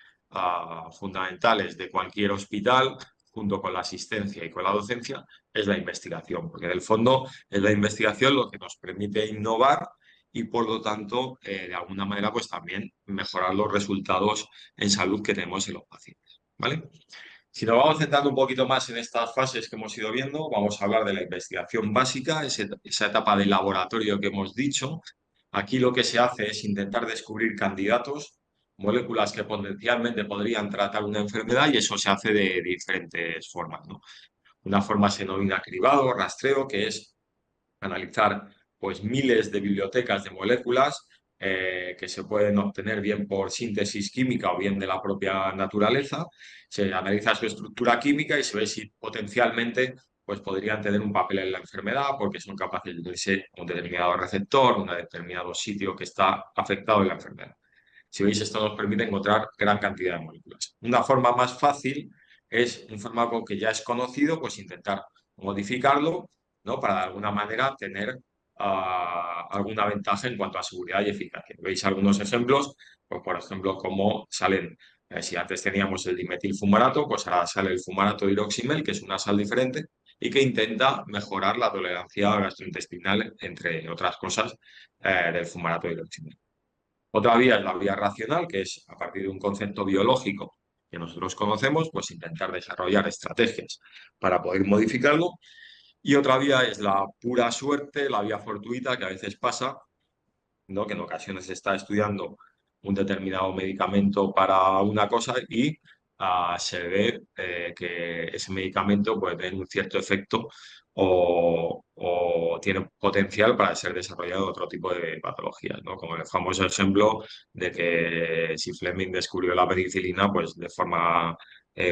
fundamentales de cualquier hospital, junto con la asistencia y con la docencia, es la investigación, porque en el fondo es la investigación lo que nos permite innovar y por lo tanto, de alguna manera, pues también mejorar los resultados en salud que tenemos en los pacientes, ¿vale? Si nos vamos centrando un poquito más en estas fases que hemos ido viendo, vamos a hablar de la investigación básica, esa etapa de laboratorio que hemos dicho. Aquí lo que se hace es intentar descubrir candidatos, moléculas que potencialmente podrían tratar una enfermedad y eso se hace de diferentes formas, ¿no? Una forma se denomina cribado, rastreo, que es analizar pues miles de bibliotecas de moléculas que se pueden obtener bien por síntesis química o bien de la propia naturaleza. Se analiza su estructura química y se ve si potencialmente pues podrían tener un papel en la enfermedad porque son capaces de unirse a un determinado receptor, un determinado sitio que está afectado en la enfermedad. Si veis, esto nos permite encontrar gran cantidad de moléculas. Una forma más fácil es un fármaco que ya es conocido, pues intentar modificarlo, ¿no? Para de alguna manera tener alguna ventaja en cuanto a seguridad y eficacia. Veis algunos ejemplos, pues por ejemplo, cómo salen, si antes teníamos el dimetilfumarato, pues ahora sale el fumarato de hidroximel, que es una sal diferente, y que intenta mejorar la tolerancia gastrointestinal, entre otras cosas, del fumarato de hidroximel. Otra vía es la vía racional, que es a partir de un concepto biológico que nosotros conocemos, pues intentar desarrollar estrategias para poder modificarlo. Y otra vía es la pura suerte, la vía fortuita, que a veces pasa, ¿no? Que en ocasiones se está estudiando un determinado medicamento para una cosa y se ve que ese medicamento puede tener un cierto efecto o tiene potencial para ser desarrollado en otro tipo de patologías, ¿no? Como el famoso ejemplo de que si Fleming descubrió la penicilina, pues de forma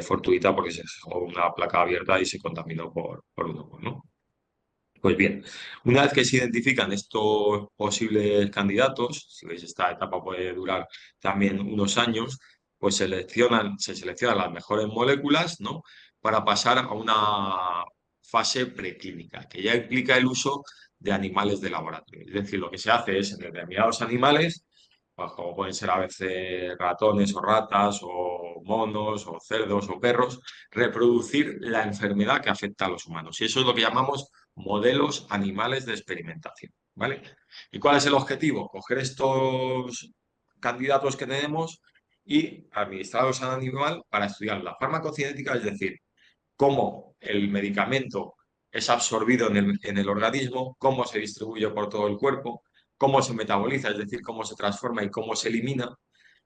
fortuita porque se dejó una placa abierta y se contaminó por un hongo, ¿no? Pues bien, una vez que se identifican estos posibles candidatos, si veis esta etapa puede durar también unos años, pues se seleccionan las mejores moléculas, ¿no? Para pasar a una fase preclínica, que ya implica el uso de animales de laboratorio. Es decir, lo que se hace es en determinados animales, pues como pueden ser a veces ratones o ratas o monos o cerdos o perros, reproducir la enfermedad que afecta a los humanos. Y eso es lo que llamamos modelos animales de experimentación, ¿vale? ¿Y cuál es el objetivo? Coger estos candidatos que tenemos y administrarlos al animal para estudiar la farmacocinética, es decir, cómo el medicamento es absorbido en el organismo, cómo se distribuye por todo el cuerpo, cómo se metaboliza, es decir, cómo se transforma y cómo se elimina.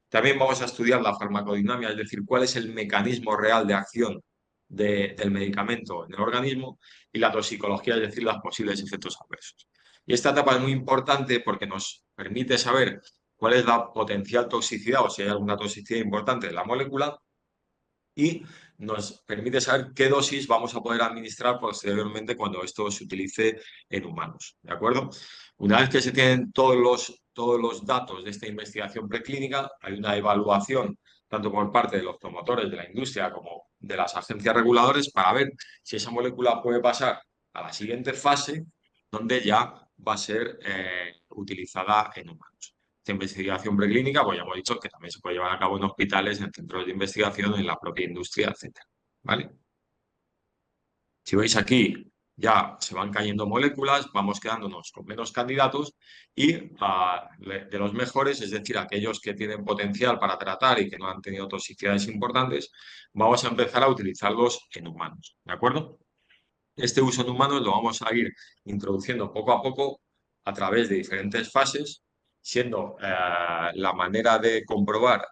También vamos a estudiar la farmacodinámica, es decir, cuál es el mecanismo real de acción del medicamento en el organismo y la toxicología, es decir, los posibles efectos adversos. Y esta etapa es muy importante porque nos permite saber cuál es la potencial toxicidad o si hay alguna toxicidad importante de la molécula y nos permite saber qué dosis vamos a poder administrar posteriormente cuando esto se utilice en humanos, ¿de acuerdo? Una vez que se tienen todos los datos de esta investigación preclínica, hay una evaluación tanto por parte de los promotores de la industria como de las agencias reguladoras para ver si esa molécula puede pasar a la siguiente fase, donde ya va a ser utilizada en humanos. Esta investigación preclínica, pues ya hemos dicho que también se puede llevar a cabo en hospitales, en centros de investigación, en la propia industria, etc. ¿Vale? Si veis aquí, ya se van cayendo moléculas, vamos quedándonos con menos candidatos y de los mejores, es decir, aquellos que tienen potencial para tratar y que no han tenido toxicidades importantes, vamos a empezar a utilizarlos en humanos, ¿de acuerdo? Este uso en humanos lo vamos a ir introduciendo poco a poco a través de diferentes fases, siendo la manera de comprobar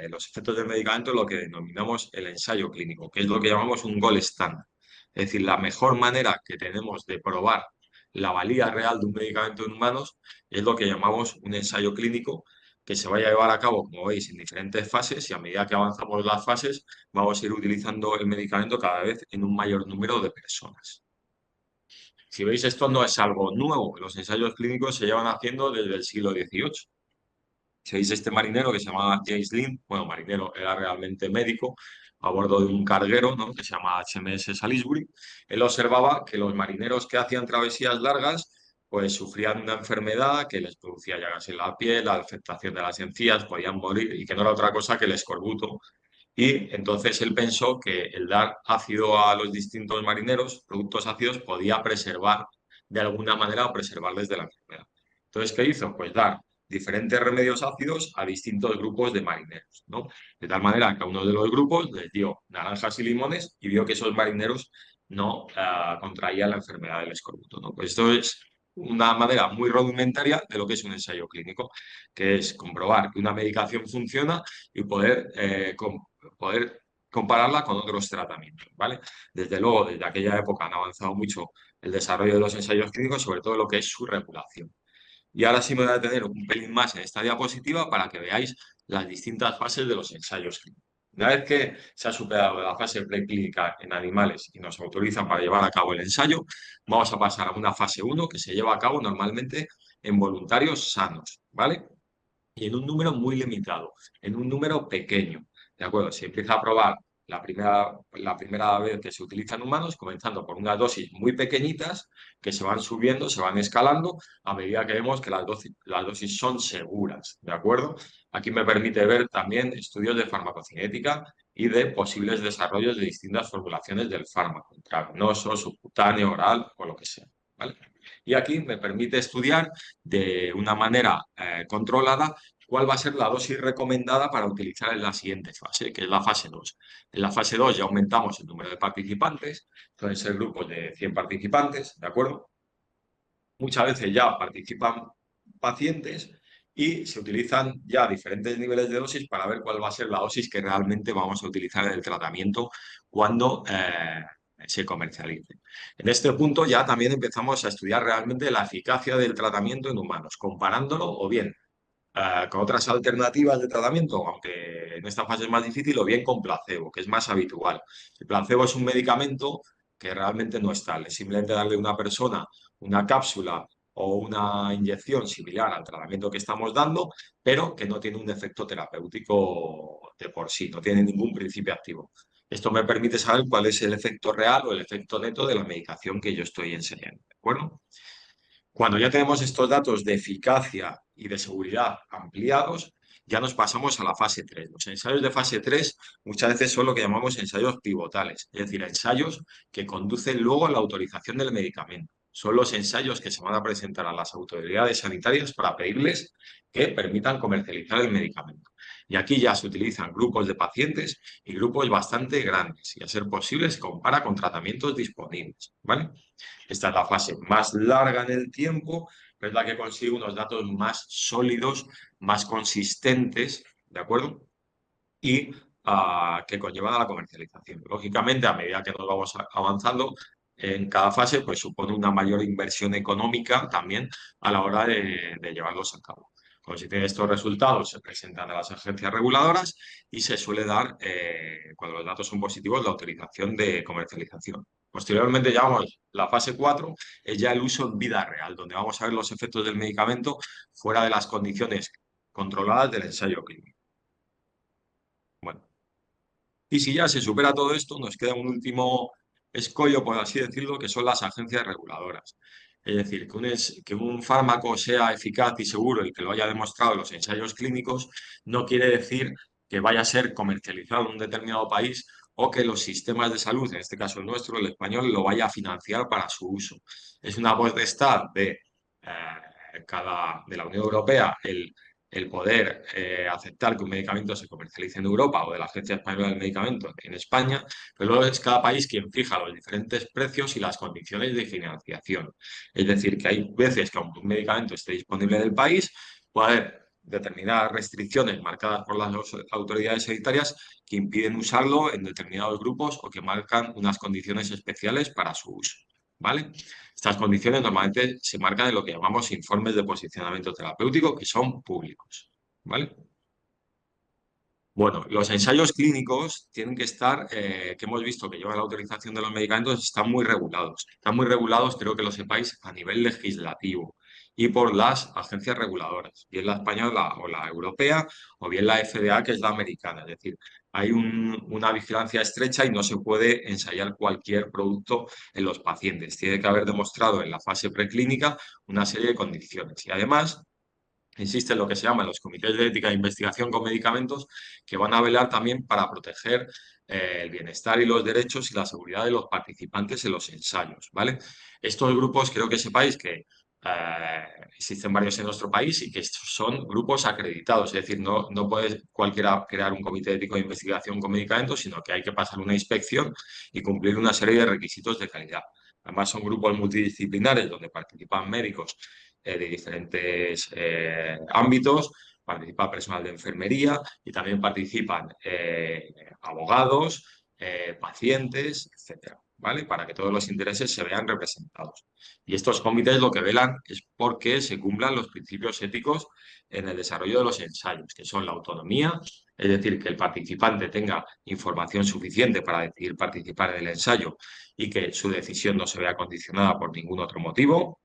los efectos del medicamento lo que denominamos el ensayo clínico, que es lo que llamamos un gold standard. Es decir, la mejor manera que tenemos de probar la valía real de un medicamento en humanos es lo que llamamos un ensayo clínico que se vaya a llevar a cabo, como veis, en diferentes fases y a medida que avanzamos las fases vamos a ir utilizando el medicamento cada vez en un mayor número de personas. Si veis, esto no es algo nuevo. Los ensayos clínicos se llevan haciendo desde el siglo XVIII. Si veis este marinero que se llamaba James Lind, bueno, marinero, era realmente médico, a bordo de un carguero, ¿no? Que se llama HMS Salisbury, él observaba que los marineros que hacían travesías largas pues sufrían una enfermedad que les producía llagas en la piel, la afectación de las encías, podían morir y que no era otra cosa que el escorbuto Y entonces él pensó que el dar ácido a los distintos marineros, productos ácidos, podía preservar de alguna manera o preservarles de la enfermedad. Entonces, ¿qué hizo? Pues dar diferentes remedios ácidos a distintos grupos de marineros, ¿no? De tal manera que a uno de los grupos les dio naranjas y limones y vio que esos marineros no contraían la enfermedad del escorbuto, ¿no? Pues esto es una manera muy rudimentaria de lo que es un ensayo clínico, que es comprobar que una medicación funciona y poder compararla con otros tratamientos, ¿vale? Desde luego, desde aquella época han avanzado mucho el desarrollo de los ensayos clínicos, sobre todo lo que es su regulación. Y ahora sí me voy a detener un pelín más en esta diapositiva para que veáis las distintas fases de los ensayos clínicos. Una vez que se ha superado la fase preclínica en animales y nos autorizan para llevar a cabo el ensayo, vamos a pasar a una fase 1 que se lleva a cabo normalmente en voluntarios sanos, ¿vale? Y en un número muy limitado, en un número pequeño, ¿de acuerdo? Se empieza a probar la primera vez que se utilizan humanos, comenzando por unas dosis muy pequeñitas que se van subiendo, se van escalando a medida que vemos que las dosis son seguras, ¿de acuerdo? Aquí me permite ver también estudios de farmacocinética y de posibles desarrollos de distintas formulaciones del fármaco, intravenoso, subcutáneo, oral o lo que sea, ¿vale? Y aquí me permite estudiar de una manera controlada cuál va a ser la dosis recomendada para utilizar en la siguiente fase, que es la fase 2. En la fase 2 ya aumentamos el número de participantes, pueden ser grupos de 100 participantes, ¿de acuerdo? Muchas veces ya participan pacientes y se utilizan ya diferentes niveles de dosis para ver cuál va a ser la dosis que realmente vamos a utilizar en el tratamiento cuando se comercialice. En este punto ya también empezamos a estudiar realmente la eficacia del tratamiento en humanos, comparándolo o bien con otras alternativas de tratamiento, aunque en esta fase es más difícil, o bien con placebo, que es más habitual. El placebo es un medicamento que realmente no es tal, es simplemente darle a una persona una cápsula o una inyección similar al tratamiento que estamos dando, pero que no tiene un efecto terapéutico de por sí, no tiene ningún principio activo. Esto me permite saber cuál es el efecto real o el efecto neto de la medicación que yo estoy enseñando, ¿de acuerdo? Cuando ya tenemos estos datos de eficacia y de seguridad ampliados, ya nos pasamos a la fase 3. Los ensayos de fase 3 muchas veces son lo que llamamos ensayos pivotales, es decir, ensayos que conducen luego a la autorización del medicamento. Son los ensayos que se van a presentar a las autoridades sanitarias para pedirles que permitan comercializar el medicamento. Y aquí ya se utilizan grupos de pacientes y grupos bastante grandes y a ser posible se compara con tratamientos disponibles, ¿vale? Esta es la fase más larga en el tiempo, pero es la que consigue unos datos más sólidos, más consistentes, ¿de acuerdo? Y que conllevan a la comercialización. Lógicamente, a medida que nos vamos avanzando en cada fase, pues supone una mayor inversión económica también a la hora de llevarlos a cabo. Cuando se tienen estos resultados, se presentan a las agencias reguladoras y se suele dar, cuando los datos son positivos, la autorización de comercialización. Posteriormente, llamamos la fase 4, es ya el uso en vida real, donde vamos a ver los efectos del medicamento fuera de las condiciones controladas del ensayo clínico. Bueno, y si ya se supera todo esto, nos queda un último escollo, por así decirlo, que son las agencias reguladoras. Es decir, que un fármaco sea eficaz y seguro y que lo haya demostrado en los ensayos clínicos, no quiere decir que vaya a ser comercializado en un determinado país o que los sistemas de salud, en este caso el nuestro, el español, lo vaya a financiar para su uso. Es una potestad de la Unión Europea el poder aceptar que un medicamento se comercialice en Europa o de la Agencia Española del Medicamento en España, pero luego es cada país quien fija los diferentes precios y las condiciones de financiación. Es decir, que hay veces que aunque un medicamento esté disponible en el país, puede haber determinadas restricciones marcadas por las autoridades sanitarias que impiden usarlo en determinados grupos o que marcan unas condiciones especiales para su uso, ¿vale? Estas condiciones normalmente se marcan en lo que llamamos informes de posicionamiento terapéutico, que son públicos, ¿vale? Bueno, los ensayos clínicos tienen que estar, que hemos visto que llevan la autorización de los medicamentos, están muy regulados. Están muy regulados, creo que lo sepáis, a nivel legislativo y por las agencias reguladoras, bien la española o la europea, o bien la FDA, que es la americana. Es decir, hay una vigilancia estrecha y no se puede ensayar cualquier producto en los pacientes. Tiene que haber demostrado en la fase preclínica una serie de condiciones. Y además, existen lo que se llaman los comités de ética de investigación con medicamentos que van a velar también para proteger el bienestar y los derechos y la seguridad de los participantes en los ensayos, ¿vale? Estos grupos creo que sepáis que existen varios en nuestro país y que estos son grupos acreditados, es decir, no puede cualquiera crear un comité ético de investigación con medicamentos, sino que hay que pasar una inspección y cumplir una serie de requisitos de calidad. Además, son grupos multidisciplinares donde participan médicos de diferentes ámbitos, participa personal de enfermería y también participan abogados, pacientes, etcétera, ¿vale? Para que todos los intereses se vean representados. Y estos comités lo que velan es porque se cumplan los principios éticos en el desarrollo de los ensayos, que son la autonomía, es decir, que el participante tenga información suficiente para decidir participar en el ensayo y que su decisión no se vea condicionada por ningún otro motivo,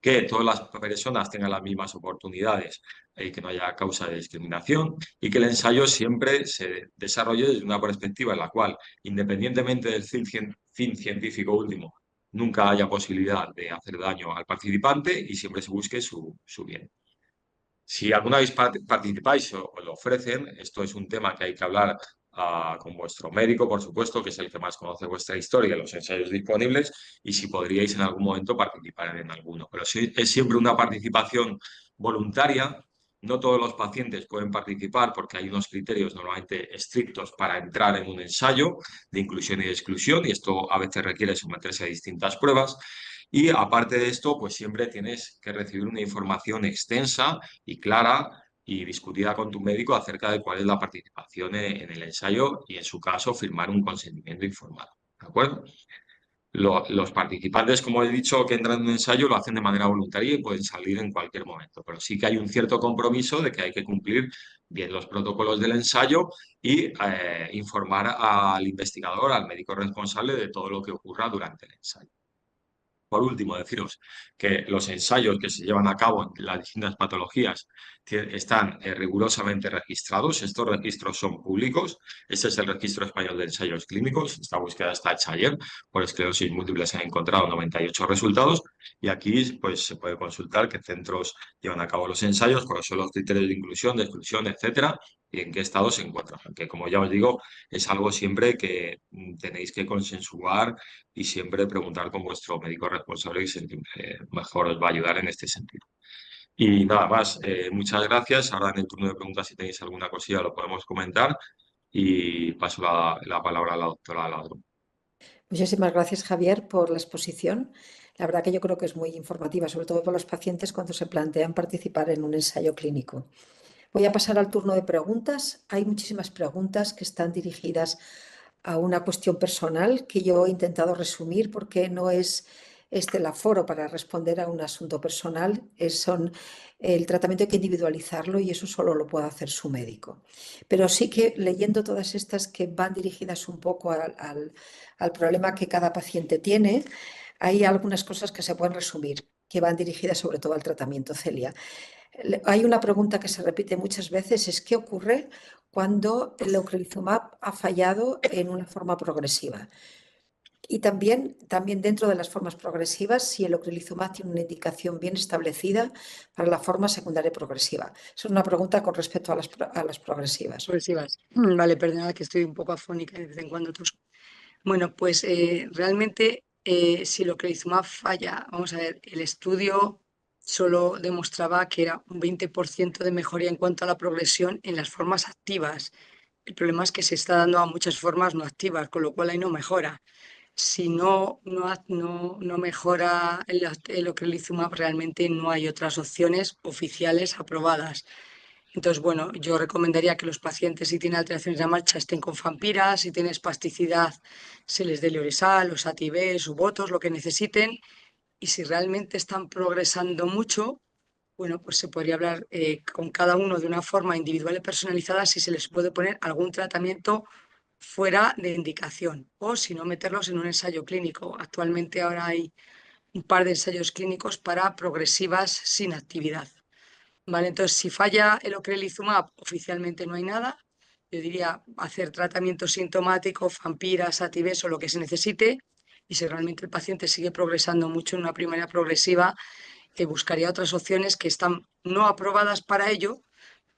que todas las personas tengan las mismas oportunidades y que no haya causa de discriminación y que el ensayo siempre se desarrolle desde una perspectiva en la cual, independientemente del fin científico último, nunca haya posibilidad de hacer daño al participante y siempre se busque su bien. Si alguna vez participáis o lo ofrecen, esto es un tema que hay que hablar con vuestro médico, por supuesto, que es el que más conoce vuestra historia y los ensayos disponibles, y si podríais en algún momento participar en alguno. Pero sí, es siempre una participación voluntaria. No todos los pacientes pueden participar porque hay unos criterios normalmente estrictos para entrar en un ensayo de inclusión y de exclusión, y esto a veces requiere someterse a distintas pruebas. Y aparte de esto, pues siempre tienes que recibir una información extensa y clara y discutida con tu médico acerca de cuál es la participación en el ensayo y, en su caso, firmar un consentimiento informado. ¿De acuerdo? Los participantes, como he dicho, que entran en un ensayo lo hacen de manera voluntaria y pueden salir en cualquier momento, pero sí que hay un cierto compromiso de que hay que cumplir bien los protocolos del ensayo y informar al investigador, al médico responsable de todo lo que ocurra durante el ensayo. Por último, deciros que los ensayos que se llevan a cabo en las distintas patologías están rigurosamente registrados. Estos registros son públicos. Este es el Registro Español de Ensayos Clínicos. Esta búsqueda está hecha ayer. Por esclerosis múltiple se han encontrado 98 resultados y aquí pues, se puede consultar qué centros llevan a cabo los ensayos, cuáles son los criterios de inclusión, de exclusión, etcétera, y en qué estado se encuentran. Aunque, como ya os digo, es algo siempre que tenéis que consensuar y siempre preguntar con vuestro médico responsable que mejor os va a ayudar en este sentido. Y nada más, muchas gracias. Ahora en el turno de preguntas, si tenéis alguna cosilla, lo podemos comentar. Y paso la palabra a la doctora Ladrón. Muchísimas gracias, Javier, por la exposición. La verdad que yo creo que es muy informativa, sobre todo para los pacientes cuando se plantean participar en un ensayo clínico. Voy a pasar al turno de preguntas. Hay muchísimas preguntas que están dirigidas a una cuestión personal que yo he intentado resumir porque no es este el aforo para responder a un asunto personal, el tratamiento hay que individualizarlo y eso solo lo puede hacer su médico. Pero sí que leyendo todas estas que van dirigidas un poco al problema que cada paciente tiene, hay algunas cosas que se pueden resumir, que van dirigidas sobre todo al tratamiento, Celia. Hay una pregunta que se repite muchas veces, es ¿qué ocurre cuando el ocrelizumab ha fallado en una forma progresiva? Y también dentro de las formas progresivas, si el ocrelizumab tiene una indicación bien establecida para la forma secundaria progresiva. Es una pregunta con respecto a las progresivas. Progresivas. Vale, perdonad que estoy un poco afónica y de vez en cuando toso. Bueno, pues realmente si el ocrelizumab falla, vamos a ver, el estudio solo demostraba que era un 20% de mejoría en cuanto a la progresión en las formas activas. El problema es que se está dando a muchas formas no activas, con lo cual ahí no mejora. Si no mejora el ocrelizumab, realmente no hay otras opciones oficiales aprobadas. Entonces, bueno, yo recomendaría que los pacientes, si tienen alteraciones de la marcha, estén con Fampira, si tienen espasticidad, se les dé Lioresal, o Sativex, o Botos, lo que necesiten. Y si realmente están progresando mucho, bueno, pues se podría hablar con cada uno de una forma individual y personalizada si se les puede poner algún tratamiento fuera de indicación o si no meterlos en un ensayo clínico. Actualmente ahora hay un par de ensayos clínicos para progresivas sin actividad. Vale, entonces si falla el ocrelizumab, oficialmente no hay nada. Yo diría hacer tratamiento sintomático, Fampira, Sativex o lo que se necesite. Y si realmente el paciente sigue progresando mucho en una primaria progresiva, buscaría otras opciones que están no aprobadas para ello.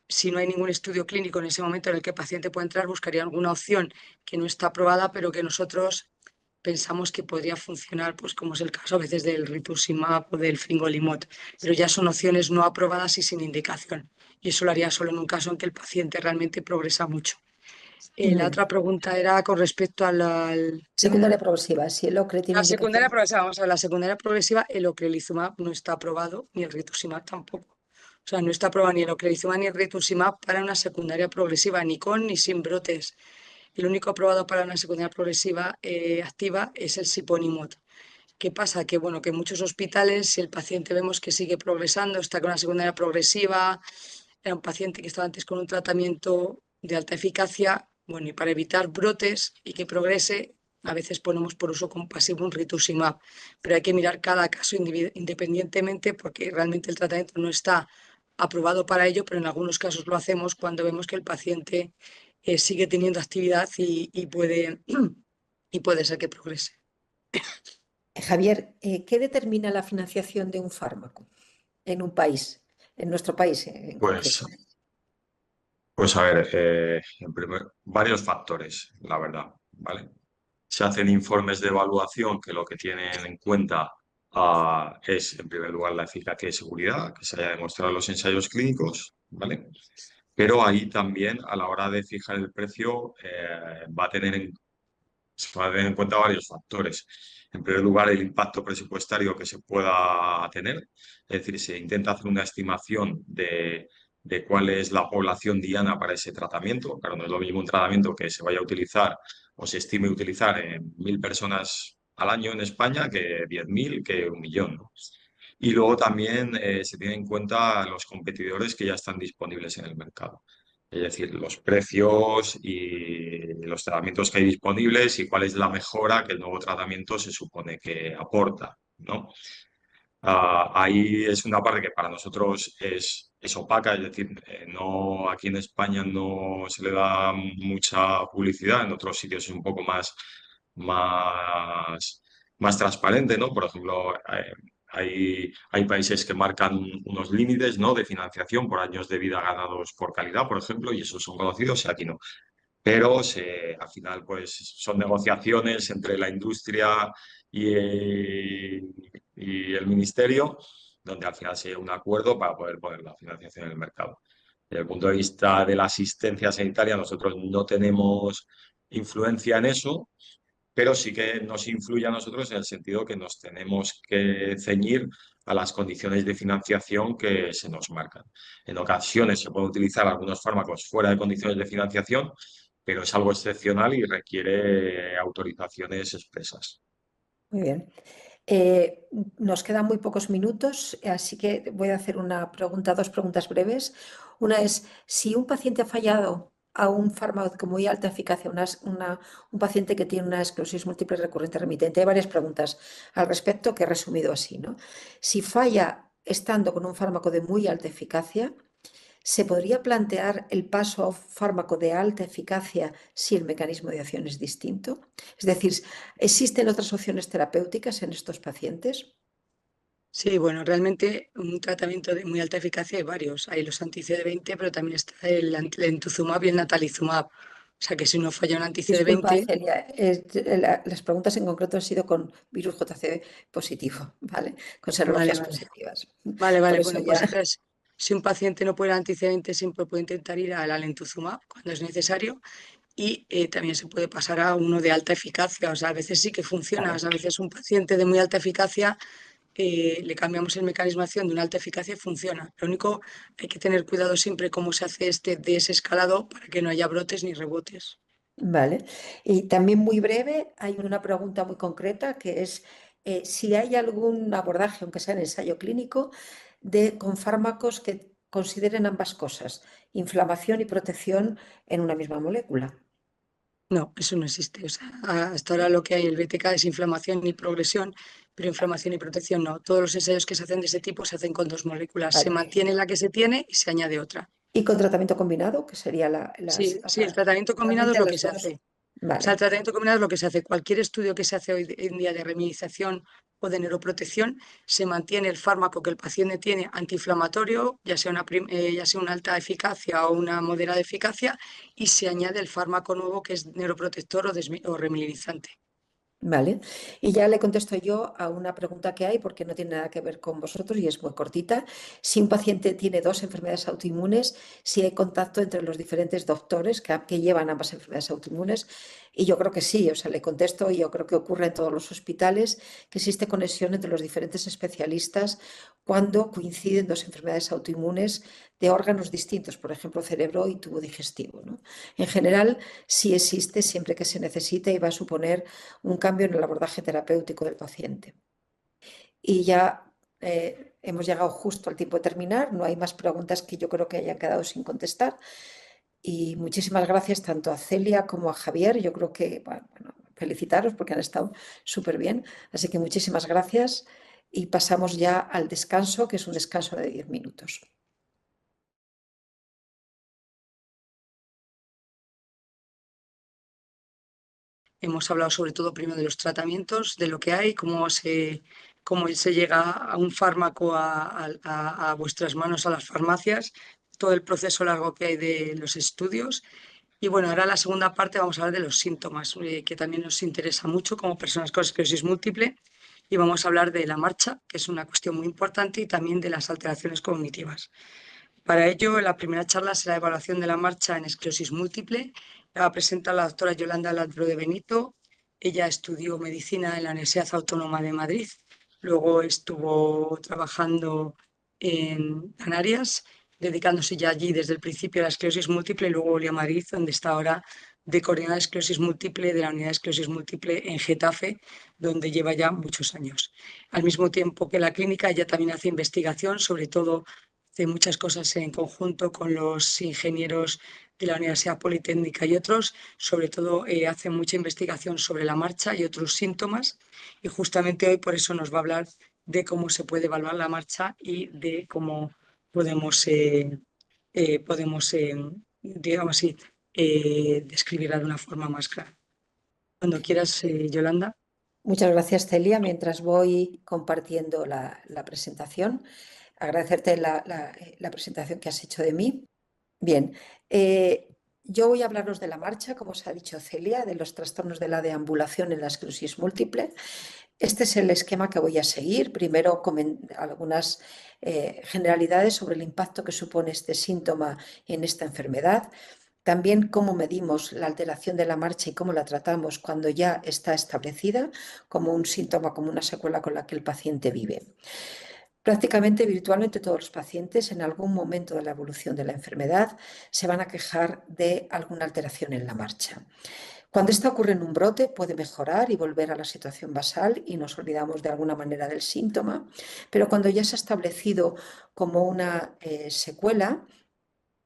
Si no hay ningún estudio clínico en ese momento en el que el paciente puede entrar, buscaría alguna opción que no está aprobada, pero que nosotros pensamos que podría funcionar, pues como es el caso a veces del rituximab o del fingolimod, pero ya son opciones no aprobadas y sin indicación. Y eso lo haría solo en un caso en que el paciente realmente progresa mucho. La otra pregunta era con respecto al Secundaria progresiva, si el ocre tiene la secundaria indicación. progresiva. Vamos a ver, la secundaria progresiva, el ocrelizumab no está aprobado, ni el rituximab tampoco. O sea, no está aprobado ni el ocrelizumab ni el rituximab para una secundaria progresiva, ni con ni sin brotes. El único aprobado para una secundaria progresiva activa es el siponimod. ¿Qué pasa? Que bueno, que en muchos hospitales, si el paciente vemos que sigue progresando, está con una secundaria progresiva, era un paciente que estaba antes con un tratamiento de alta eficacia, bueno, y para evitar brotes y que progrese, a veces ponemos por uso compasivo un rituximab, pero hay que mirar cada caso independientemente porque realmente el tratamiento no está aprobado para ello, pero en algunos casos lo hacemos cuando vemos que el paciente sigue teniendo actividad y puede, y puede ser que progrese. Javier, ¿qué determina la financiación de un fármaco en un país, en nuestro país en Pues, concreto? pues a ver, varios factores, la verdad, ¿vale? Se hacen informes de evaluación que lo que tienen en cuenta es, en primer lugar, la eficacia y seguridad que se haya demostrado en los ensayos clínicos, ¿vale? Pero ahí también, a la hora de fijar el precio, se va a tener en cuenta varios factores. En primer lugar, el impacto presupuestario que se pueda tener, es decir, se intenta hacer una estimación de cuál es la población diana para ese tratamiento. Claro, no es lo mismo un tratamiento que se vaya a utilizar o se estime utilizar en 1.000 personas al año en España que 10.000, que 1.000.000, ¿no? Y luego también se tiene en cuenta los competidores que ya están disponibles en el mercado. Es decir, los precios y los tratamientos que hay disponibles y cuál es la mejora que el nuevo tratamiento se supone que aporta, ¿no? Ahí es una parte que para nosotros es opaca, es decir, no, aquí en España no se le da mucha publicidad, en otros sitios es un poco más, más transparente, ¿no? Por ejemplo, hay países que marcan unos límites, ¿no?, de financiación por años de vida ganados por calidad, por ejemplo, y esos son conocidos y aquí no. Pero al final pues son negociaciones entre la industria y el ministerio, donde al final se llega a un acuerdo para poder poner la financiación en el mercado. Desde el punto de vista de la asistencia sanitaria, nosotros no tenemos influencia en eso, pero sí que nos influye a nosotros en el sentido que nos tenemos que ceñir a las condiciones de financiación que se nos marcan. En ocasiones se pueden utilizar algunos fármacos fuera de condiciones de financiación, pero es algo excepcional y requiere autorizaciones expresas. Muy bien. Nos quedan muy pocos minutos, así que voy a hacer dos preguntas breves. Una es, si un paciente ha fallado a un fármaco con muy alta eficacia, un paciente que tiene una esclerosis múltiple recurrente remitente, hay varias preguntas al respecto que he resumido así, ¿no? Si falla estando con un fármaco de muy alta eficacia, ¿se podría plantear el paso a un fármaco de alta eficacia si el mecanismo de acción es distinto? Es decir, ¿existen otras opciones terapéuticas en estos pacientes? Sí, bueno, realmente un tratamiento de muy alta eficacia hay varios. Hay los anti-CD20, pero también está el lentuzumab y el natalizumab. O sea que si uno falla un Disculpa, anti-CD20, Celia, las preguntas en concreto han sido con virus JC positivo, ¿vale? Con vale, serologías vale. positivas. Vale, Por vale, eso bueno, pues ya. entonces, si un paciente no puede el anti-CD20, siempre puede intentar ir al lentuzumab cuando es necesario y también se puede pasar a uno de alta eficacia. O sea, a veces sí que funciona. O Vale. sea, a veces un paciente de muy alta eficacia le cambiamos el mecanismo de acción de una alta eficacia y funciona. Lo único, hay que tener cuidado siempre cómo se hace este desescalado para que no haya brotes ni rebotes. Vale. Y también muy breve, hay una pregunta muy concreta que es si hay algún abordaje, aunque sea en ensayo clínico, con fármacos que consideren ambas cosas, inflamación y protección en una misma molécula. No, eso no existe. O sea, hasta ahora lo que hay, el BTK es inflamación y progresión, pero inflamación y protección no. Todos los ensayos que se hacen de ese tipo se hacen con dos moléculas. Se Vale. mantiene la que se tiene y se añade otra. Y con tratamiento combinado, que sería Sí, o sí, sea, el tratamiento combinado es realmente lo que los se dos. hace. O sea, Vale. el tratamiento combinado es lo que se hace. Cualquier estudio que se hace hoy en día de reminización o de neuroprotección, se mantiene el fármaco que el paciente tiene antiinflamatorio, ya sea una alta eficacia o una moderada eficacia, y se añade el fármaco nuevo que es neuroprotector o remilinizante. Vale, y ya le contesto yo a una pregunta que hay porque no tiene nada que ver con vosotros y es muy cortita. Si un paciente tiene dos enfermedades autoinmunes, si hay contacto entre los diferentes doctores que llevan ambas enfermedades autoinmunes, y yo creo que sí, o sea, le contesto y yo creo que ocurre en todos los hospitales, que existe conexión entre los diferentes especialistas cuando coinciden dos enfermedades autoinmunes de órganos distintos, por ejemplo, cerebro y tubo digestivo, ¿no? En general, sí existe siempre que se necesite y va a suponer un cambio en el abordaje terapéutico del paciente. Y ya hemos llegado justo al tiempo de terminar, no hay más preguntas que yo creo que hayan quedado sin contestar. Y muchísimas gracias tanto a Celia como a Javier. Yo creo que, bueno, felicitaros porque han estado súper bien. Así que muchísimas gracias y pasamos ya al descanso, que es un descanso de 10 minutos. Hemos hablado sobre todo primero de los tratamientos, de lo que hay, cómo se llega a un fármaco a vuestras manos, a las farmacias, todo el proceso largo que hay de los estudios. Y bueno, ahora la segunda parte vamos a hablar de los síntomas, que también nos interesa mucho como personas con esclerosis múltiple. Y vamos a hablar de la marcha, que es una cuestión muy importante, y también de las alteraciones cognitivas. Para ello, la primera charla será evaluación de la marcha en esclerosis múltiple. La va a presentar la doctora Yolanda Ladro de Benito. Ella estudió medicina en la Universidad Autónoma de Madrid. Luego estuvo trabajando en Canarias, dedicándose ya allí desde el principio a la esclerosis múltiple. Y luego volvió a Madrid, donde está ahora de coordinadora de esclerosis múltiple de la unidad de esclerosis múltiple en Getafe, donde lleva ya muchos años. Al mismo tiempo que la clínica, ella también hace investigación, sobre todo hace muchas cosas en conjunto con los ingenieros de la Universidad Politécnica y otros, sobre todo hace mucha investigación sobre la marcha y otros síntomas, y justamente hoy por eso nos va a hablar de cómo se puede evaluar la marcha y de cómo podemos digamos así, describirla de una forma más clara. Cuando quieras, Yolanda. Muchas gracias, Celia. Mientras voy compartiendo la presentación, agradecerte la presentación que has hecho de mí. Bien, yo voy a hablaros de la marcha, como os ha dicho Celia, de los trastornos de la deambulación en la esclerosis múltiple. Este es el esquema que voy a seguir. Primero, algunas generalidades sobre el impacto que supone este síntoma en esta enfermedad. También cómo medimos la alteración de la marcha y cómo la tratamos cuando ya está establecida como un síntoma, como una secuela con la que el paciente vive. Prácticamente virtualmente todos los pacientes en algún momento de la evolución de la enfermedad se van a quejar de alguna alteración en la marcha. Cuando esto ocurre en un brote puede mejorar y volver a la situación basal y nos olvidamos de alguna manera del síntoma, pero cuando ya se ha establecido como una secuela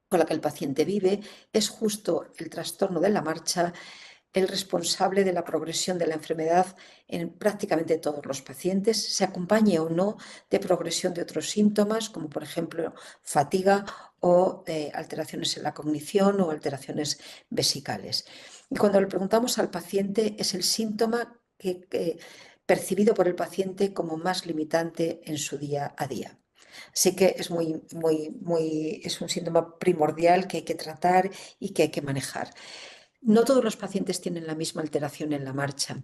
con la que el paciente vive, es justo el trastorno de la marcha el responsable de la progresión de la enfermedad en prácticamente todos los pacientes, se acompañe o no de progresión de otros síntomas, como por ejemplo fatiga o alteraciones en la cognición o alteraciones vesicales. Y cuando le preguntamos al paciente, es el síntoma percibido por el paciente como más limitante en su día a día. Así que es es un síntoma primordial que hay que tratar y que hay que manejar. No todos los pacientes tienen la misma alteración en la marcha.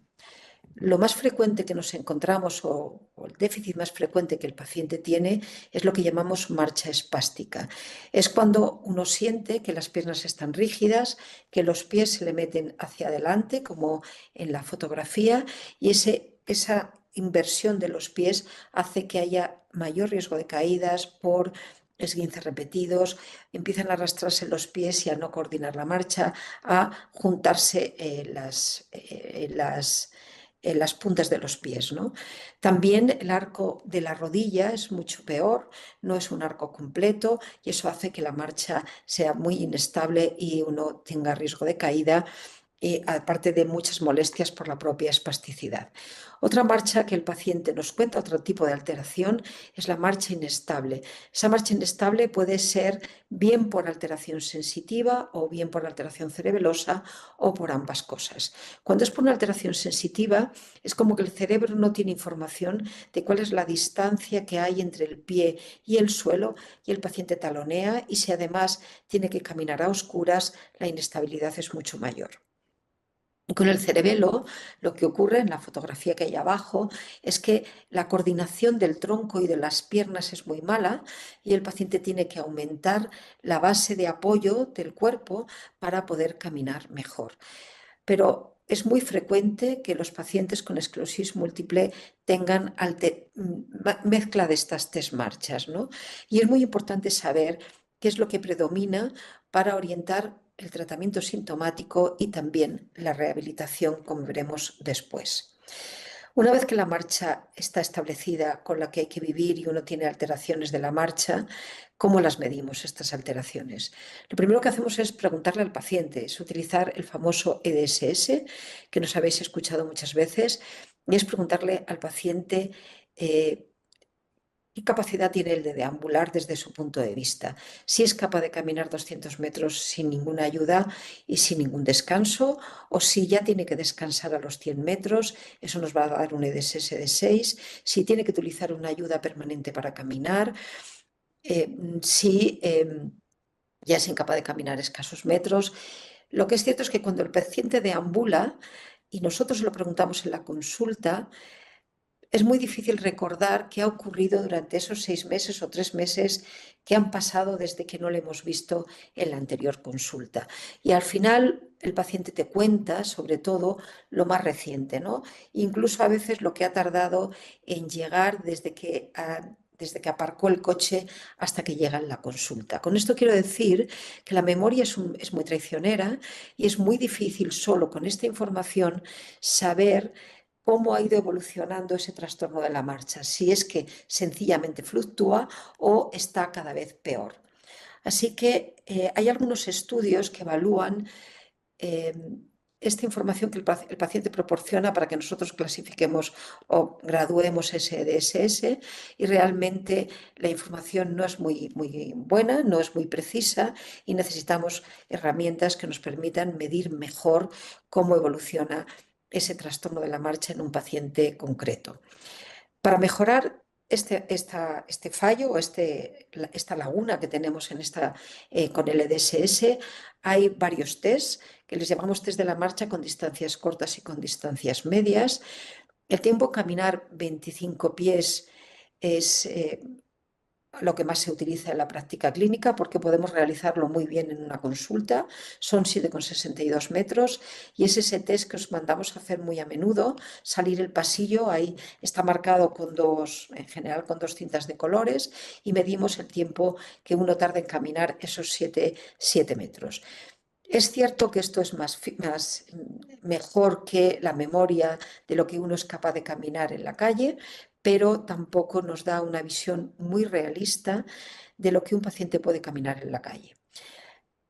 Lo más frecuente que nos encontramos o el déficit más frecuente que el paciente tiene es lo que llamamos marcha espástica. Es cuando uno siente que las piernas están rígidas, que los pies se le meten hacia adelante, como en la fotografía, y esa inversión de los pies hace que haya mayor riesgo de caídas por esguinces repetidos, empiezan a arrastrarse los pies y a no coordinar la marcha, a juntarse las puntas de los pies, ¿no? También el arco de la rodilla es mucho peor, no es un arco completo y eso hace que la marcha sea muy inestable y uno tenga riesgo de caída y aparte de muchas molestias por la propia espasticidad. Otra marcha que el paciente nos cuenta, otro tipo de alteración, es la marcha inestable. Esa marcha inestable puede ser bien por alteración sensitiva o bien por alteración cerebelosa o por ambas cosas. Cuando es por una alteración sensitiva, es como que el cerebro no tiene información de cuál es la distancia que hay entre el pie y el suelo y el paciente talonea, y si además tiene que caminar a oscuras, la inestabilidad es mucho mayor. Con el cerebelo, lo que ocurre en la fotografía que hay abajo es que la coordinación del tronco y de las piernas es muy mala y el paciente tiene que aumentar la base de apoyo del cuerpo para poder caminar mejor. Pero es muy frecuente que los pacientes con esclerosis múltiple tengan mezcla de estas tres marchas, ¿no? Y es muy importante saber qué es lo que predomina para orientar el tratamiento sintomático y también la rehabilitación, como veremos después. Una vez que la marcha está establecida, con la que hay que vivir, y uno tiene alteraciones de la marcha, ¿cómo las medimos, estas alteraciones? Lo primero que hacemos es preguntarle al paciente, es utilizar el famoso EDSS, que nos habéis escuchado muchas veces, y es preguntarle al paciente ¿qué capacidad tiene él de deambular desde su punto de vista? Si es capaz de caminar 200 metros sin ninguna ayuda y sin ningún descanso, o si ya tiene que descansar a los 100 metros, eso nos va a dar un EDSS de 6, si tiene que utilizar una ayuda permanente para caminar, si ya es incapaz de caminar escasos metros. Lo que es cierto es que cuando el paciente deambula y nosotros lo preguntamos en la consulta, es muy difícil recordar qué ha ocurrido durante esos 6 meses o 3 meses que han pasado desde que no le hemos visto en la anterior consulta. Y al final el paciente te cuenta, sobre todo, lo más reciente, ¿no? Incluso a veces lo que ha tardado en llegar desde que aparcó el coche hasta que llega en la consulta. Con esto quiero decir que la memoria es muy traicionera y es muy difícil solo con esta información saber cómo ha ido evolucionando ese trastorno de la marcha, si es que sencillamente fluctúa o está cada vez peor. Así que hay algunos estudios que evalúan eh, esta información que el paciente proporciona para que nosotros clasifiquemos o graduemos ese DSS, y realmente la información no es muy buena, no es muy precisa, y necesitamos herramientas que nos permitan medir mejor cómo evoluciona ese trastorno de la marcha en un paciente concreto. Para mejorar este fallo o esta laguna que tenemos con el EDSS, hay varios tests que les llamamos test de la marcha con distancias cortas y con distancias medias. El tiempo caminar 25 pies es lo que más se utiliza en la práctica clínica, porque podemos realizarlo muy bien en una consulta. Son 7,62 metros y es ese test que os mandamos a hacer muy a menudo. Salir el pasillo, ahí está marcado en general con 2 cintas de colores, y medimos el tiempo que uno tarda en caminar esos 7 metros. Es cierto que esto es mejor que la memoria de lo que uno es capaz de caminar en la calle, pero tampoco nos da una visión muy realista de lo que un paciente puede caminar en la calle.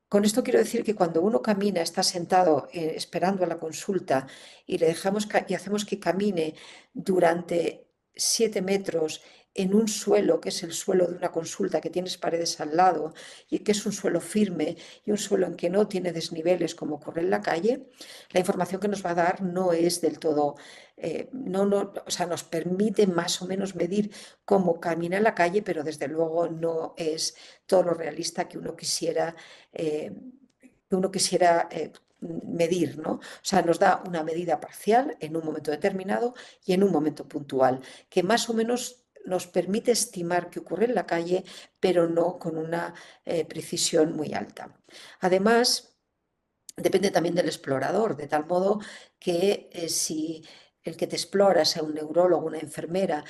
Con esto quiero decir que cuando uno camina, está sentado esperando a la consulta y y hacemos que camine durante 7 metros en un suelo que es el suelo de una consulta, que tienes paredes al lado y que es un suelo firme y un suelo en que no tiene desniveles como ocurre en la calle, la información que nos va a dar no es del todo, o sea, nos permite más o menos medir cómo camina en la calle, pero desde luego no es todo lo realista que uno quisiera medir, ¿no? O sea, nos da una medida parcial en un momento determinado y en un momento puntual, que más o menos nos permite estimar qué ocurre en la calle, pero no con una precisión muy alta. Además, depende también del explorador, de tal modo que si el que te explora, sea un neurólogo, una enfermera,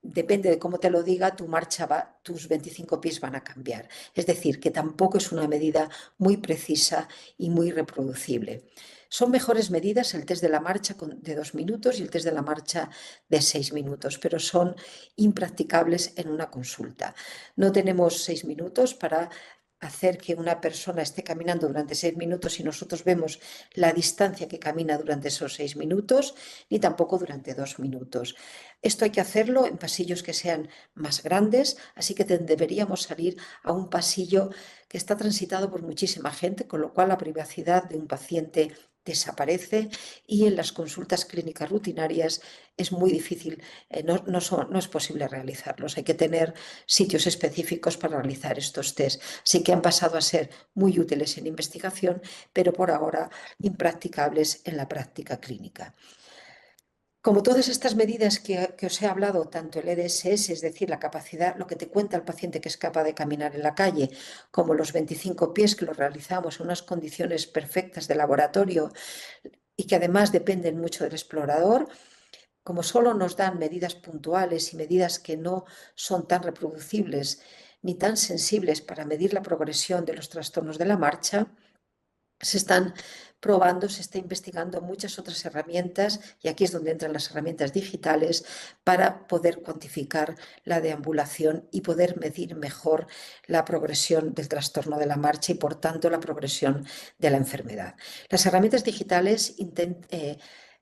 depende de cómo te lo diga, tus 25 pies van a cambiar. Es decir, que tampoco es una medida muy precisa y muy reproducible. Son mejores medidas el test de la marcha de 2 minutos y el test de la marcha de 6 minutos, pero son impracticables en una consulta. No tenemos 6 minutos para hacer que una persona esté caminando durante 6 minutos y nosotros vemos la distancia que camina durante esos 6 minutos, ni tampoco durante 2 minutos. Esto hay que hacerlo en pasillos que sean más grandes, así que deberíamos salir a un pasillo que está transitado por muchísima gente, con lo cual la privacidad de un paciente desaparece, y en las consultas clínicas rutinarias es muy difícil, no es posible realizarlos. Hay que tener sitios específicos para realizar estos test. Sí que han pasado a ser muy útiles en investigación, pero por ahora impracticables en la práctica clínica. Como todas estas medidas que os he hablado, tanto el EDSS, es decir, la capacidad, lo que te cuenta el paciente que es capaz de caminar en la calle, como los 25 pies que los realizamos en unas condiciones perfectas de laboratorio y que además dependen mucho del explorador, como solo nos dan medidas puntuales y medidas que no son tan reproducibles ni tan sensibles para medir la progresión de los trastornos de la marcha, se están probando, se está investigando muchas otras herramientas, y aquí es donde entran las herramientas digitales, para poder cuantificar la deambulación y poder medir mejor la progresión del trastorno de la marcha y, por tanto, la progresión de la enfermedad. Las herramientas digitales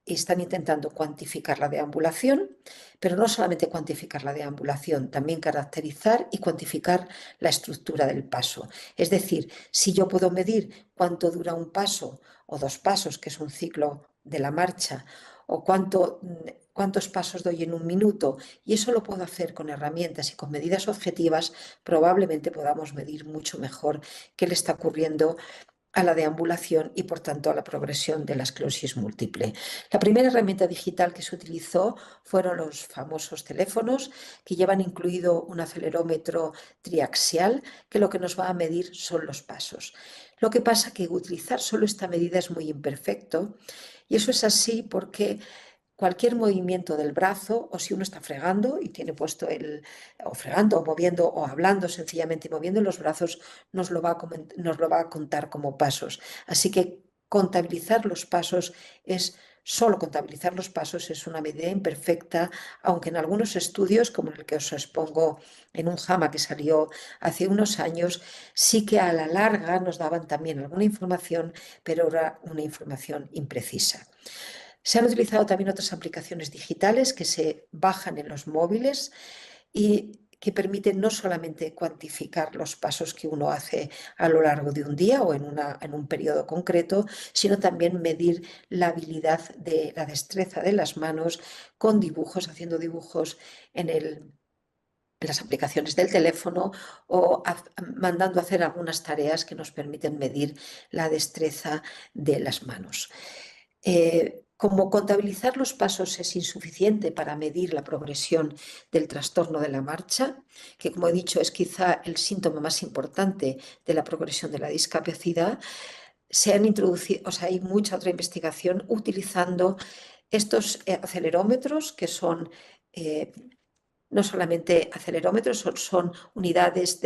están intentando cuantificar la deambulación, pero no solamente cuantificar la deambulación, también caracterizar y cuantificar la estructura del paso. Es decir, si yo puedo medir cuánto dura un paso o 2 pasos, que es un ciclo de la marcha, o cuántos pasos doy en un minuto, y eso lo puedo hacer con herramientas y con medidas objetivas, probablemente podamos medir mucho mejor qué le está ocurriendo a la deambulación y, por tanto, a la progresión de la esclerosis múltiple. La primera herramienta digital que se utilizó fueron los famosos teléfonos, que llevan incluido un acelerómetro triaxial, que lo que nos va a medir son los pasos. Lo que pasa que utilizar solo esta medida es muy imperfecto, y eso es así porque cualquier movimiento del brazo, o si uno está fregando y tiene puesto o fregando, o moviendo, o hablando sencillamente y moviendo los brazos, nos lo va a contar como pasos. Así que solo contabilizar los pasos es una medida imperfecta, aunque en algunos estudios, como el que os expongo en un JAMA que salió hace unos años, sí que a la larga nos daban también alguna información, pero era una información imprecisa. Se han utilizado también otras aplicaciones digitales que se bajan en los móviles y que permiten no solamente cuantificar los pasos que uno hace a lo largo de un día o en un periodo concreto, sino también medir la habilidad de la destreza de las manos con dibujos, haciendo dibujos en las aplicaciones del teléfono, o mandando a hacer algunas tareas que nos permiten medir la destreza de las manos. Como contabilizar los pasos es insuficiente para medir la progresión del trastorno de la marcha, que, como he dicho, es quizá el síntoma más importante de la progresión de la discapacidad, se han introducido, hay mucha otra investigación utilizando estos acelerómetros, que son no solamente acelerómetros, son unidades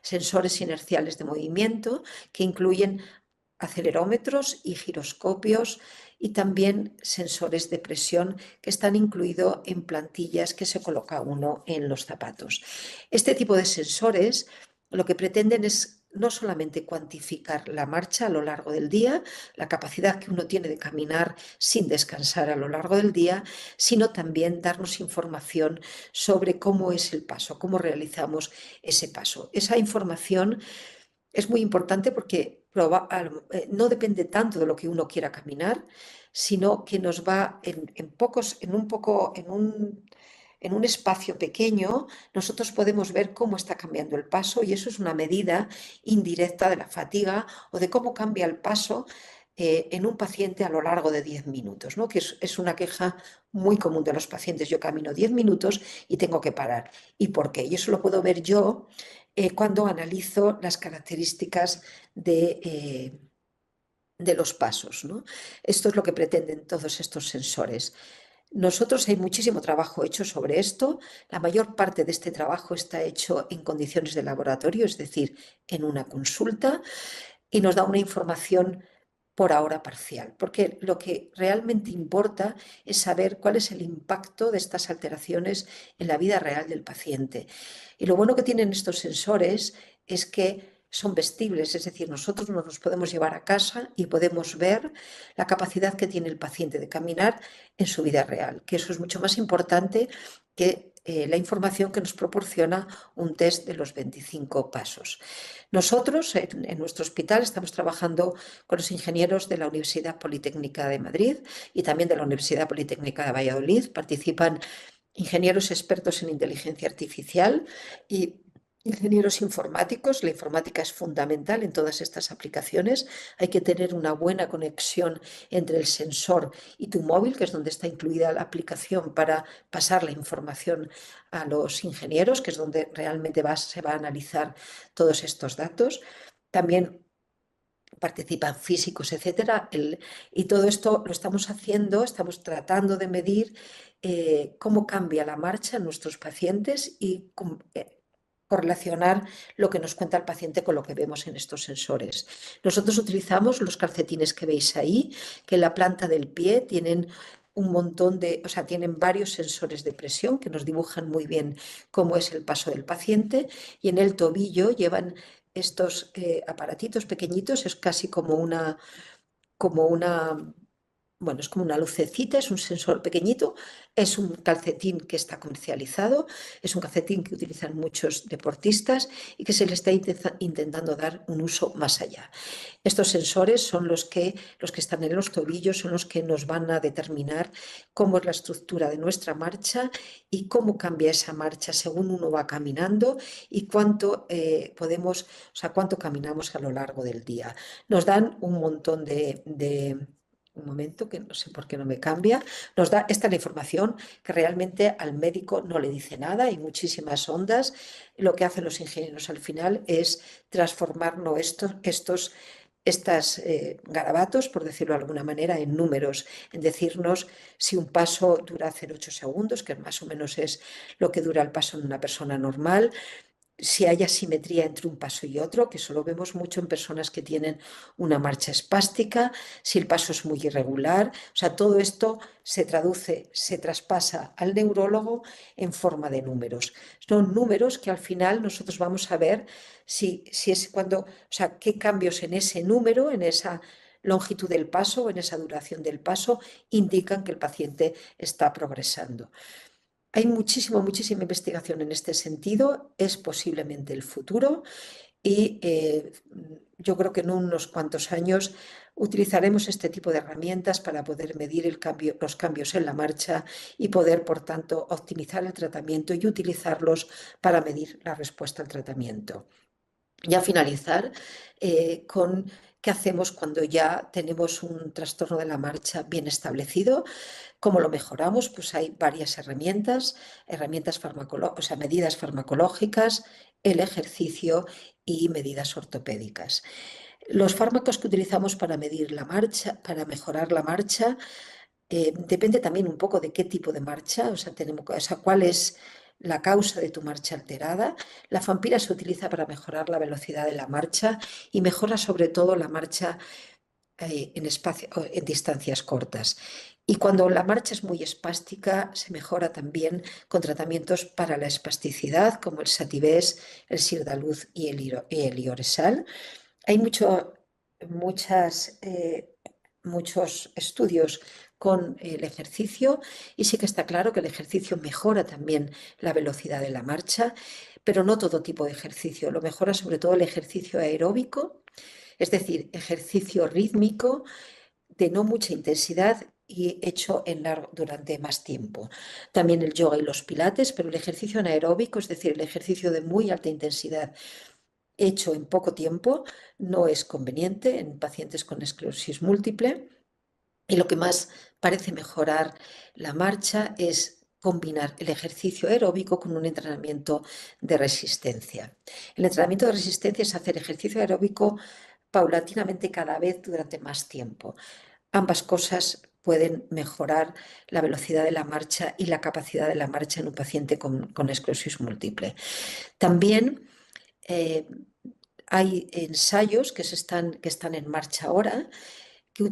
sensores inerciales de movimiento, que incluyen acelerómetros y giroscopios, y también sensores de presión que están incluidos en plantillas que se coloca uno en los zapatos. Este tipo de sensores lo que pretenden es no solamente cuantificar la marcha a lo largo del día, la capacidad que uno tiene de caminar sin descansar a lo largo del día, sino también darnos información sobre cómo es el paso, cómo realizamos ese paso. Esa información es muy importante porque no depende tanto de lo que uno quiera caminar, sino que nos va en un espacio pequeño, nosotros podemos ver cómo está cambiando el paso, y eso es una medida indirecta de la fatiga o de cómo cambia el paso en un paciente a lo largo de 10 minutos, ¿no? Que es una queja muy común de los pacientes. Yo camino 10 minutos y tengo que parar. ¿Y por qué? Y eso lo puedo ver yo cuando analizo las características de los pasos, ¿no? Esto es lo que pretenden todos estos sensores. Nosotros hay muchísimo trabajo hecho sobre esto. La mayor parte de este trabajo está hecho en condiciones de laboratorio, es decir, en una consulta, y nos da una información por ahora parcial, porque lo que realmente importa es saber cuál es el impacto de estas alteraciones en la vida real del paciente. Y lo bueno que tienen estos sensores es que son vestibles, es decir, nosotros nos los podemos llevar a casa y podemos ver la capacidad que tiene el paciente de caminar en su vida real, que eso es mucho más importante que la información que nos proporciona un test de los 25 pasos. Nosotros en nuestro hospital estamos trabajando con los ingenieros de la Universidad Politécnica de Madrid y también de la Universidad Politécnica de Valladolid. Participan ingenieros expertos en inteligencia artificial y ingenieros informáticos. La informática es fundamental en todas estas aplicaciones. Hay que tener una buena conexión entre el sensor y tu móvil, que es donde está incluida la aplicación para pasar la información a los ingenieros, que es donde realmente se va a analizar todos estos datos. También participan físicos, etcétera, y todo esto lo estamos haciendo, estamos tratando de medir cómo cambia la marcha en nuestros pacientes y correlacionar lo que nos cuenta el paciente con lo que vemos en estos sensores. Nosotros utilizamos los calcetines que veis ahí, que en la planta del pie tienen un montón tienen varios sensores de presión que nos dibujan muy bien cómo es el paso del paciente, y en el tobillo llevan estos aparatitos pequeñitos, es casi bueno, es como una lucecita, es un sensor pequeñito, es un calcetín que está comercializado, es un calcetín que utilizan muchos deportistas y que se le está intentando dar un uso más allá. Estos sensores son los que están en los tobillos, son los que nos van a determinar cómo es la estructura de nuestra marcha y cómo cambia esa marcha según uno va caminando y cuánto cuánto caminamos a lo largo del día. Nos dan un montón un momento, que no sé por qué no me cambia. Esta es la información que realmente al médico no le dice nada, hay muchísimas ondas. Lo que hacen los ingenieros al final es transformarnos estas garabatos, por decirlo de alguna manera, en números, en decirnos si un paso dura 0,8 segundos, que más o menos es lo que dura el paso en una persona normal, si hay asimetría entre un paso y otro, que eso lo vemos mucho en personas que tienen una marcha espástica, si el paso es muy irregular. Todo esto se traspasa al neurólogo en forma de números. Son números que al final nosotros vamos a ver qué cambios en ese número, en esa longitud del paso o en esa duración del paso indican que el paciente está progresando. Hay muchísima investigación en este sentido, es posiblemente el futuro y yo creo que en unos cuantos años utilizaremos este tipo de herramientas para poder medir los cambios en la marcha y poder, por tanto, optimizar el tratamiento y utilizarlos para medir la respuesta al tratamiento. Y a finalizar con qué hacemos cuando ya tenemos un trastorno de la marcha bien establecido. ¿Cómo lo mejoramos? Pues hay varias herramientas medidas farmacológicas, el ejercicio y medidas ortopédicas. Los fármacos que utilizamos para medir la marcha, para mejorar la marcha, depende también un poco de qué tipo de marcha, cuál es la causa de tu marcha alterada. La fampira se utiliza para mejorar la velocidad de la marcha y mejora sobre todo la marcha en distancias cortas. Y cuando la marcha es muy espástica, se mejora también con tratamientos para la espasticidad, como el Sativex, el Sirdaluz y el Ioresal. Hay muchos estudios con el ejercicio y sí que está claro que el ejercicio mejora también la velocidad de la marcha, pero no todo tipo de ejercicio. Lo mejora sobre todo el ejercicio aeróbico, es decir, ejercicio rítmico de no mucha intensidad y hecho durante más tiempo. También el yoga y los pilates, pero el ejercicio anaeróbico, es decir, el ejercicio de muy alta intensidad hecho en poco tiempo, no es conveniente en pacientes con esclerosis múltiple. Y lo que más parece mejorar la marcha es combinar el ejercicio aeróbico con un entrenamiento de resistencia. El entrenamiento de resistencia es hacer ejercicio aeróbico paulatinamente cada vez durante más tiempo. Ambas cosas pueden mejorar la velocidad de la marcha y la capacidad de la marcha en un paciente con esclerosis múltiple. También hay ensayos que están en marcha ahora que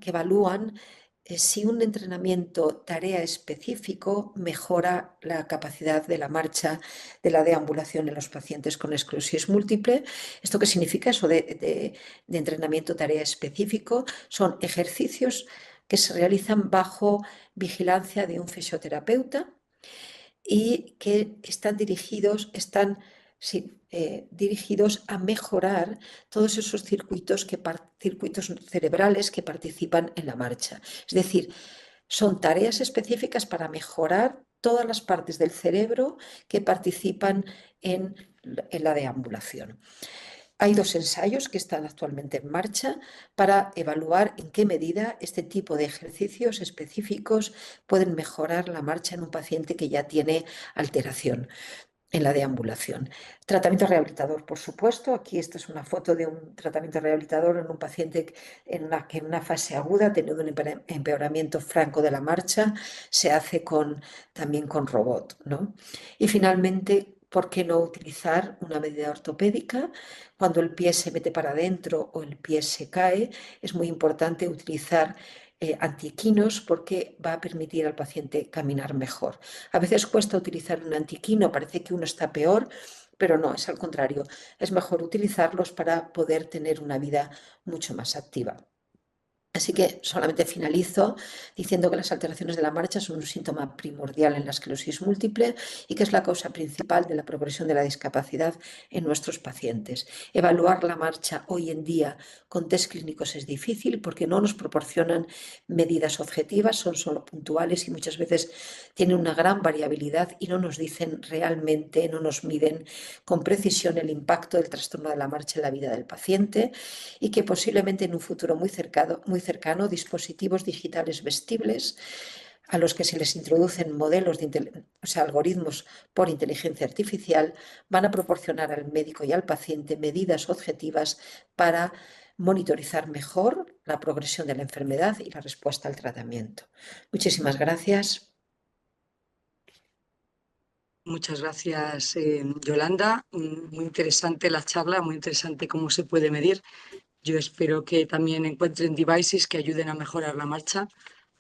evalúan si un entrenamiento tarea específico mejora la capacidad de la marcha, de la deambulación en los pacientes con esclerosis múltiple. ¿Esto qué significa eso de entrenamiento tarea específico? Son ejercicios que se realizan bajo vigilancia de un fisioterapeuta y que están dirigidos a mejorar todos esos circuitos cerebrales que participan en la marcha. Es decir, son tareas específicas para mejorar todas las partes del cerebro que participan en la deambulación. Hay 2 ensayos que están actualmente en marcha para evaluar en qué medida este tipo de ejercicios específicos pueden mejorar la marcha en un paciente que ya tiene alteración en la deambulación. Tratamiento rehabilitador, por supuesto. Aquí esta es una foto de un tratamiento rehabilitador en un paciente que en una fase aguda ha tenido un empeoramiento franco de la marcha. Se hace también con robot, ¿no? Y finalmente, ¿por qué no utilizar una medida ortopédica? Cuando el pie se mete para adentro o el pie se cae, es muy importante utilizar antiequinos porque va a permitir al paciente caminar mejor. A veces cuesta utilizar un antiquino, parece que uno está peor, pero no, es al contrario. Es mejor utilizarlos para poder tener una vida mucho más activa. Así que solamente finalizo diciendo que las alteraciones de la marcha son un síntoma primordial en la esclerosis múltiple y que es la causa principal de la progresión de la discapacidad en nuestros pacientes. Evaluar la marcha hoy en día con test clínicos es difícil porque no nos proporcionan medidas objetivas, son solo puntuales y muchas veces tienen una gran variabilidad y no nos dicen realmente, no nos miden con precisión el impacto del trastorno de la marcha en la vida del paciente y que posiblemente en un futuro muy cercano dispositivos digitales vestibles a los que se les introducen algoritmos por inteligencia artificial van a proporcionar al médico y al paciente medidas objetivas para monitorizar mejor la progresión de la enfermedad y la respuesta al tratamiento. Muchísimas gracias. Muchas gracias, Yolanda. Muy interesante la charla, muy interesante cómo se puede medir. Yo espero que también encuentren devices que ayuden a mejorar la marcha. A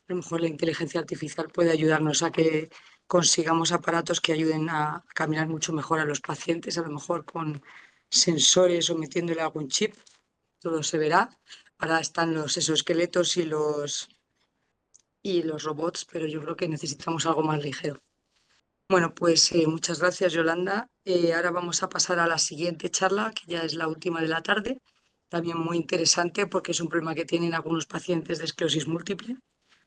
lo mejor la inteligencia artificial puede ayudarnos a que consigamos aparatos que ayuden a caminar mucho mejor a los pacientes, a lo mejor con sensores o metiéndole algún chip. Todo se verá. Ahora están los exoesqueletos y los robots, pero yo creo que necesitamos algo más ligero. Bueno, pues muchas gracias, Yolanda. Ahora vamos a pasar a la siguiente charla, que ya es la última de la tarde. También muy interesante porque es un problema que tienen algunos pacientes de esclerosis múltiple.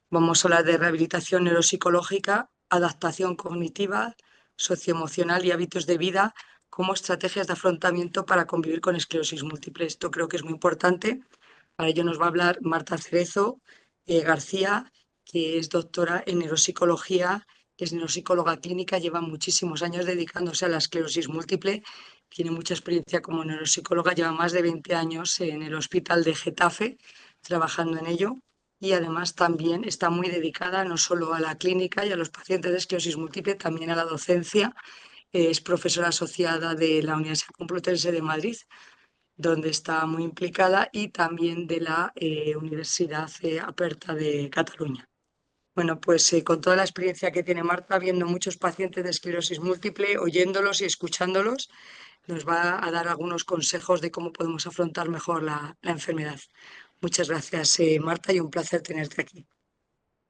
Vamos a hablar de rehabilitación neuropsicológica, adaptación cognitiva, socioemocional y hábitos de vida como estrategias de afrontamiento para convivir con esclerosis múltiple. Esto creo que es muy importante. Para ello nos va a hablar Marta Cerezo García, que es doctora en neuropsicología, que es neuropsicóloga clínica, lleva muchísimos años dedicándose a la esclerosis múltiple, tiene mucha experiencia como neuropsicóloga, lleva más de 20 años en el Hospital de Getafe trabajando en ello y además también está muy dedicada no solo a la clínica y a los pacientes de esclerosis múltiple, también a la docencia. Es profesora asociada de la Universidad Complutense de Madrid, donde está muy implicada, y también de la Universidad Aperta de Cataluña. Bueno, pues con toda la experiencia que tiene Marta, viendo muchos pacientes de esclerosis múltiple, oyéndolos y escuchándolos, nos va a dar algunos consejos de cómo podemos afrontar mejor la enfermedad. Muchas gracias, Marta, y un placer tenerte aquí.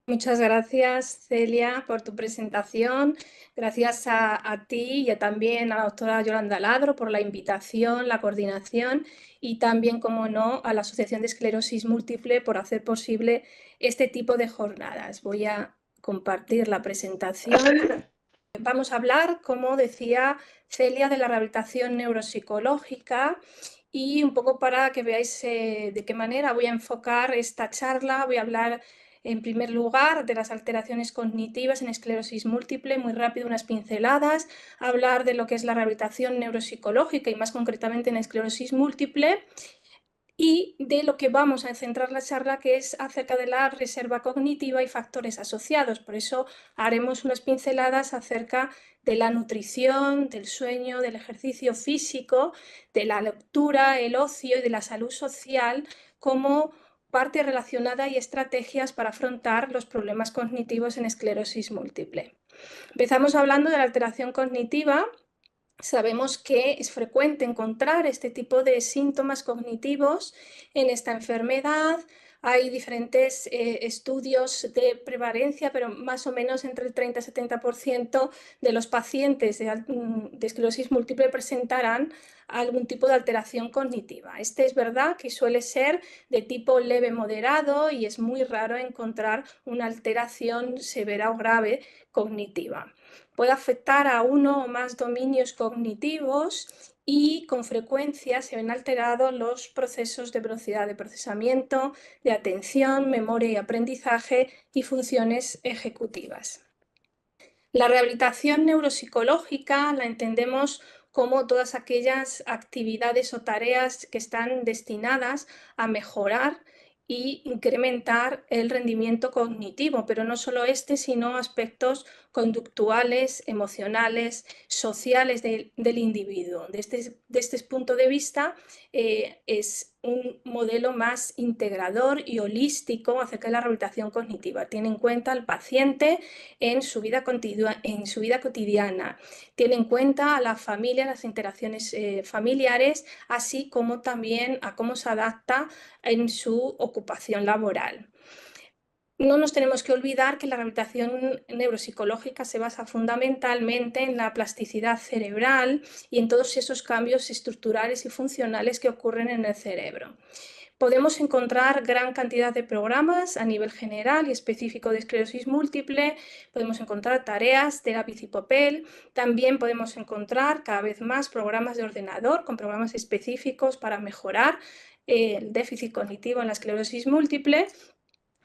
Muchas gracias, Celia, por tu presentación. Gracias a ti y también a la doctora Yolanda Ladro por la invitación, la coordinación y también, como no, a la Asociación de Esclerosis Múltiple por hacer posible este tipo de jornadas. Voy a compartir la presentación. Vamos a hablar, como decía Celia, de la rehabilitación neuropsicológica y un poco para que veáis de qué manera voy a enfocar esta charla. Voy a hablar en primer lugar de las alteraciones cognitivas en esclerosis múltiple, muy rápido unas pinceladas, hablar de lo que es la rehabilitación neuropsicológica y más concretamente en esclerosis múltiple, y de lo que vamos a centrar la charla, que es acerca de la reserva cognitiva y factores asociados. Por eso haremos unas pinceladas acerca de la nutrición, del sueño, del ejercicio físico, de la lectura, el ocio y de la salud social como parte relacionada y estrategias para afrontar los problemas cognitivos en esclerosis múltiple. Empezamos hablando de la alteración cognitiva. Sabemos que es frecuente encontrar este tipo de síntomas cognitivos en esta enfermedad. Hay diferentes estudios de prevalencia, pero más o menos entre el 30 y 70% de los pacientes de esclerosis múltiple presentarán algún tipo de alteración cognitiva. Este es verdad que suele ser de tipo leve moderado y es muy raro encontrar una alteración severa o grave cognitiva. Puede afectar a uno o más dominios cognitivos y con frecuencia se ven alterados los procesos de velocidad de procesamiento, de atención, memoria y aprendizaje y funciones ejecutivas. La rehabilitación neuropsicológica la entendemos como todas aquellas actividades o tareas que están destinadas a mejorar y incrementar el rendimiento cognitivo, pero no solo este, sino aspectos conductuales, emocionales, sociales del individuo. Desde este punto de vista, es un modelo más integrador y holístico acerca de la rehabilitación cognitiva. Tiene en cuenta al paciente en su vida cotidiana, tiene en cuenta a la familia, las interacciones familiares, así como también a cómo se adapta en su ocupación laboral. No nos tenemos que olvidar que la rehabilitación neuropsicológica se basa fundamentalmente en la plasticidad cerebral y en todos esos cambios estructurales y funcionales que ocurren en el cerebro. Podemos encontrar gran cantidad de programas a nivel general y específico de esclerosis múltiple, podemos encontrar tareas de lápiz y papel, también podemos encontrar cada vez más programas de ordenador con programas específicos para mejorar el déficit cognitivo en la esclerosis múltiple.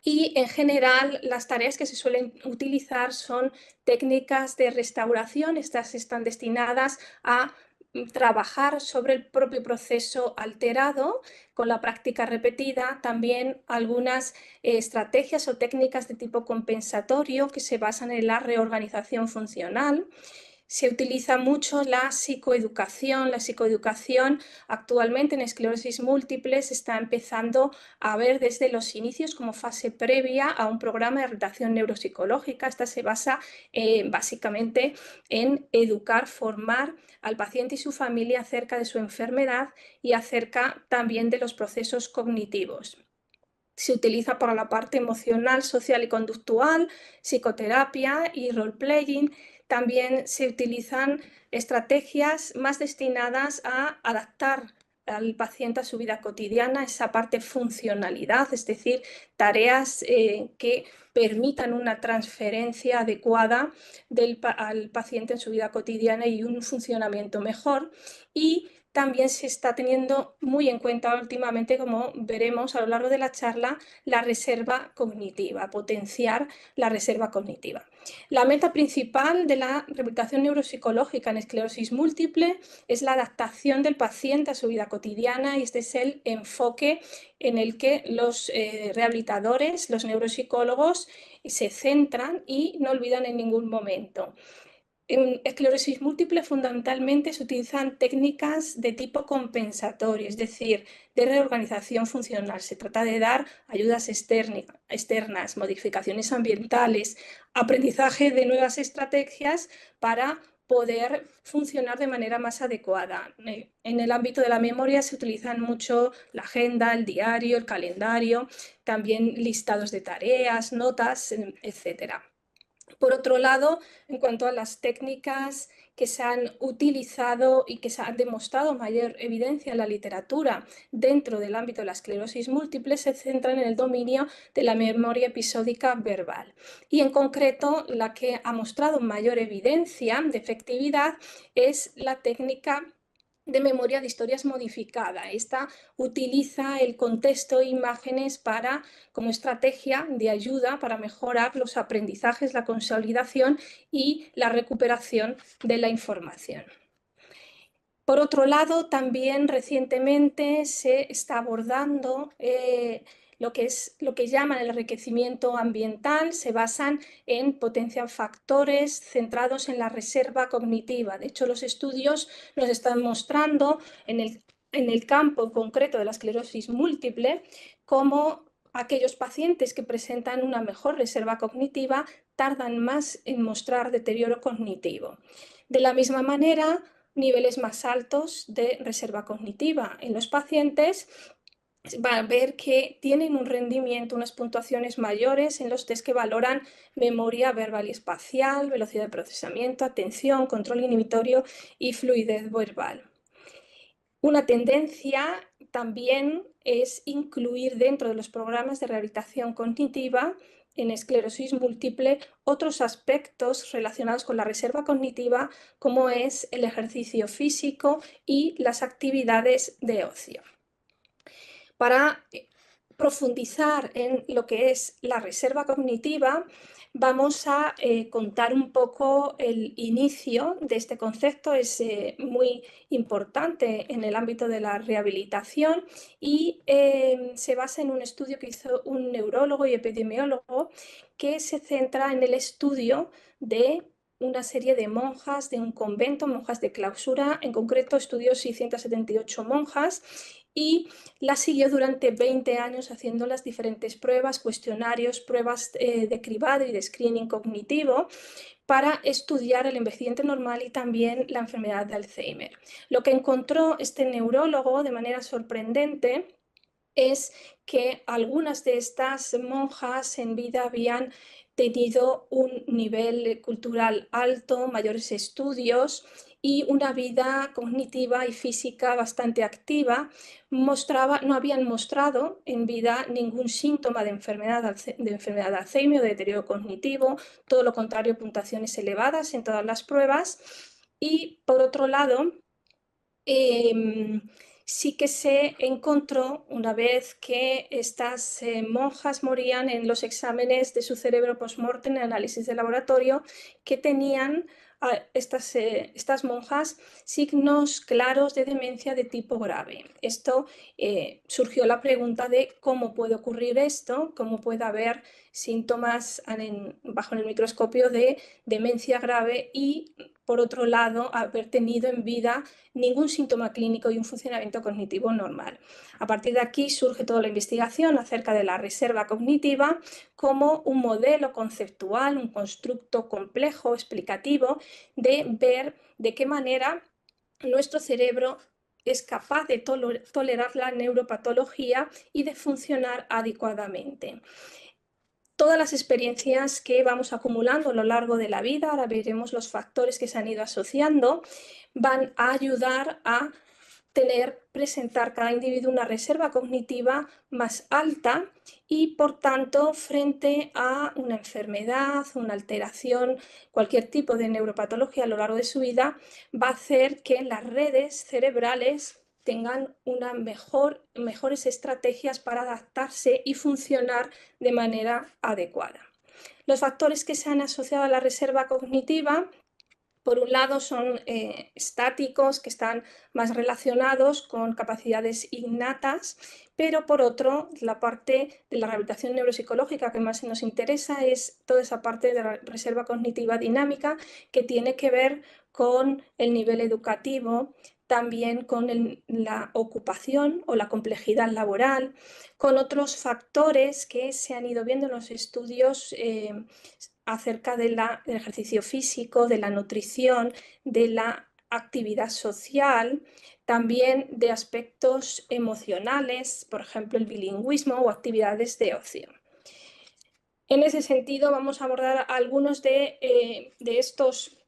Y en general las tareas que se suelen utilizar son técnicas de restauración. Estas están destinadas a trabajar sobre el propio proceso alterado con la práctica repetida, también algunas estrategias o técnicas de tipo compensatorio que se basan en la reorganización funcional. Se utiliza mucho la psicoeducación. La psicoeducación actualmente en esclerosis múltiple se está empezando a ver desde los inicios como fase previa a un programa de rehabilitación neuropsicológica. Esta se basa básicamente en educar, formar al paciente y su familia acerca de su enfermedad y acerca también de los procesos cognitivos. Se utiliza para la parte emocional, social y conductual, psicoterapia y role-playing. También se utilizan estrategias más destinadas a adaptar al paciente a su vida cotidiana, esa parte funcionalidad, es decir, tareas que permitan una transferencia adecuada al paciente en su vida cotidiana y un funcionamiento mejor. Y también se está teniendo muy en cuenta últimamente, como veremos a lo largo de la charla, la reserva cognitiva, potenciar la reserva cognitiva. La meta principal de la rehabilitación neuropsicológica en esclerosis múltiple es la adaptación del paciente a su vida cotidiana y este es el enfoque en el que los rehabilitadores, los neuropsicólogos, se centran y no olvidan en ningún momento. En esclerosis múltiple fundamentalmente se utilizan técnicas de tipo compensatorio, es decir, de reorganización funcional. Se trata de dar ayudas externas, modificaciones ambientales, aprendizaje de nuevas estrategias para poder funcionar de manera más adecuada. En el ámbito de la memoria se utilizan mucho la agenda, el diario, el calendario, también listados de tareas, notas, etcétera. Por otro lado, en cuanto a las técnicas que se han utilizado y que se han demostrado mayor evidencia en la literatura dentro del ámbito de la esclerosis múltiple, se centran en el dominio de la memoria episódica verbal. Y en concreto, la que ha mostrado mayor evidencia de efectividad es la técnica de memoria de historias modificada. Esta utiliza el contexto e imágenes como estrategia de ayuda para mejorar los aprendizajes, la consolidación y la recuperación de la información. Por otro lado, también recientemente se está abordando lo que llaman el enriquecimiento ambiental. Se basan en potenciar factores centrados en la reserva cognitiva. De hecho, los estudios nos están mostrando en el campo concreto de la esclerosis múltiple cómo aquellos pacientes que presentan una mejor reserva cognitiva tardan más en mostrar deterioro cognitivo. De la misma manera, niveles más altos de reserva cognitiva en los pacientes va a ver que tienen un rendimiento, unas puntuaciones mayores en los test que valoran memoria verbal y espacial, velocidad de procesamiento, atención, control inhibitorio y fluidez verbal. Una tendencia también es incluir dentro de los programas de rehabilitación cognitiva en esclerosis múltiple otros aspectos relacionados con la reserva cognitiva, como es el ejercicio físico y las actividades de ocio. Para profundizar en lo que es la reserva cognitiva, vamos a contar un poco el inicio de este concepto. Es muy importante en el ámbito de la rehabilitación y se basa en un estudio que hizo un neurólogo y epidemiólogo que se centra en el estudio de una serie de monjas de un convento, monjas de clausura, en concreto estudió 678 monjas y las siguió durante 20 años haciendo las diferentes pruebas, cuestionarios, pruebas de cribado y de screening cognitivo para estudiar el envejecimiento normal y también la enfermedad de Alzheimer. Lo que encontró este neurólogo de manera sorprendente es que algunas de estas monjas en vida habían tenido un nivel cultural alto, mayores estudios y una vida cognitiva y física bastante activa. No habían mostrado en vida ningún síntoma de enfermedad de Alzheimer o de deterioro cognitivo, todo lo contrario, puntuaciones elevadas en todas las pruebas. Y por otro lado, sí que se encontró, una vez que estas monjas morían, en los exámenes de su cerebro post-mortem, en análisis de laboratorio, que tenían estas monjas signos claros de demencia de tipo grave. Esto surgió la pregunta de cómo puede ocurrir esto, cómo puede haber síntomas bajo el microscopio de demencia grave y, por otro lado, haber tenido en vida ningún síntoma clínico y un funcionamiento cognitivo normal. A partir de aquí surge toda la investigación acerca de la reserva cognitiva como un modelo conceptual, un constructo complejo, explicativo, de ver de qué manera nuestro cerebro es capaz de tolerar la neuropatología y de funcionar adecuadamente. Todas las experiencias que vamos acumulando a lo largo de la vida, ahora veremos los factores que se han ido asociando, van a ayudar a presentar cada individuo una reserva cognitiva más alta y, por tanto, frente a una enfermedad, una alteración, cualquier tipo de neuropatología a lo largo de su vida, va a hacer que las redes cerebrales tengan mejores estrategias para adaptarse y funcionar de manera adecuada. Los factores que se han asociado a la reserva cognitiva, por un lado, son estáticos, que están más relacionados con capacidades innatas, pero por otro, la parte de la rehabilitación neuropsicológica que más nos interesa es toda esa parte de la reserva cognitiva dinámica que tiene que ver con el nivel educativo, también con la ocupación o la complejidad laboral, con otros factores que se han ido viendo en los estudios acerca del ejercicio físico, de la nutrición, de la actividad social, también de aspectos emocionales, por ejemplo, el bilingüismo o actividades de ocio. En ese sentido, vamos a abordar algunos de estos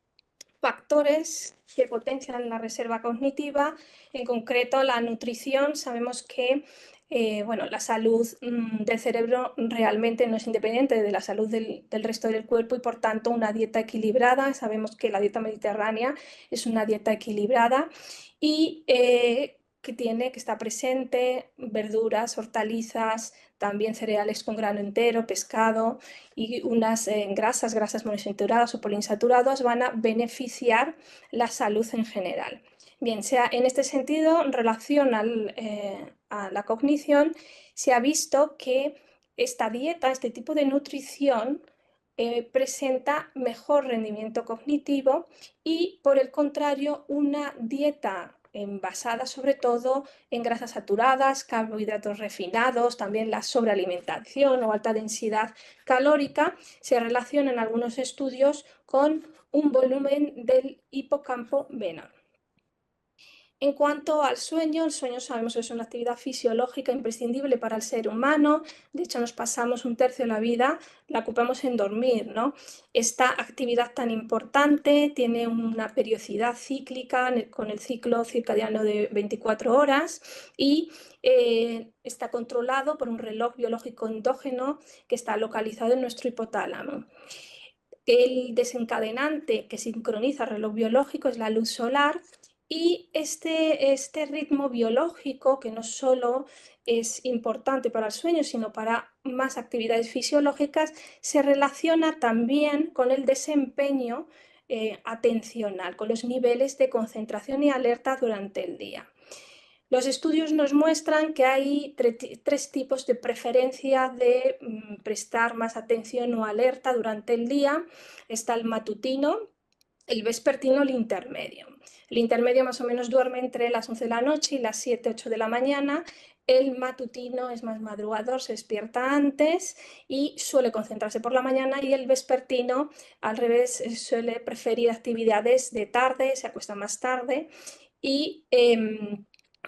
factores que potencian la reserva cognitiva, en concreto la nutrición. Sabemos que la salud del cerebro realmente no es independiente de la salud del resto del cuerpo y, por tanto, una dieta equilibrada. Sabemos que la dieta mediterránea es una dieta equilibrada y que está presente verduras, hortalizas, también cereales con grano entero, pescado y unas grasas monoinsaturadas o poliinsaturadas van a beneficiar la salud en general. Bien, en este sentido, en relación a la cognición, se ha visto que esta dieta, este tipo de nutrición, presenta mejor rendimiento cognitivo y, por el contrario, una dieta basada sobre todo en grasas saturadas, carbohidratos refinados, también la sobrealimentación o alta densidad calórica se relaciona en algunos estudios con un volumen del hipocampo menor. En cuanto al sueño, el sueño sabemos que es una actividad fisiológica imprescindible para el ser humano. De hecho, nos pasamos un tercio de la vida, la ocupamos en dormir, ¿no? Esta actividad tan importante tiene una periodicidad cíclica con el ciclo circadiano de 24 horas y está controlado por un reloj biológico endógeno que está localizado en nuestro hipotálamo. El desencadenante que sincroniza el reloj biológico es la luz solar. Y este ritmo biológico, que no solo es importante para el sueño, sino para más actividades fisiológicas, se relaciona también con el desempeño atencional, con los niveles de concentración y alerta durante el día. Los estudios nos muestran que hay tres tipos de preferencia de prestar más atención o alerta durante el día. Está el matutino, el vespertino, el intermedio. El intermedio más o menos duerme entre las 11 de la noche y las 7, 8 de la mañana. El matutino es más madrugador, se despierta antes y suele concentrarse por la mañana, y el vespertino, al revés, suele preferir actividades de tarde, se acuesta más tarde y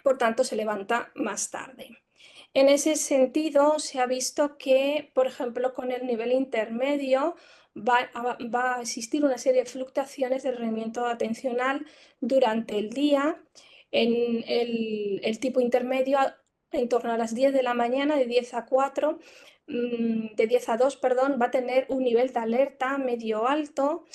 por tanto se levanta más tarde. En ese sentido, se ha visto que, por ejemplo, con el nivel intermedio va a existir una serie de fluctuaciones del rendimiento atencional durante el día. En el tipo intermedio, en torno a las 10 de la mañana, de 10 a 4, de 10 a 2, perdón, va a tener un nivel de alerta medio alto.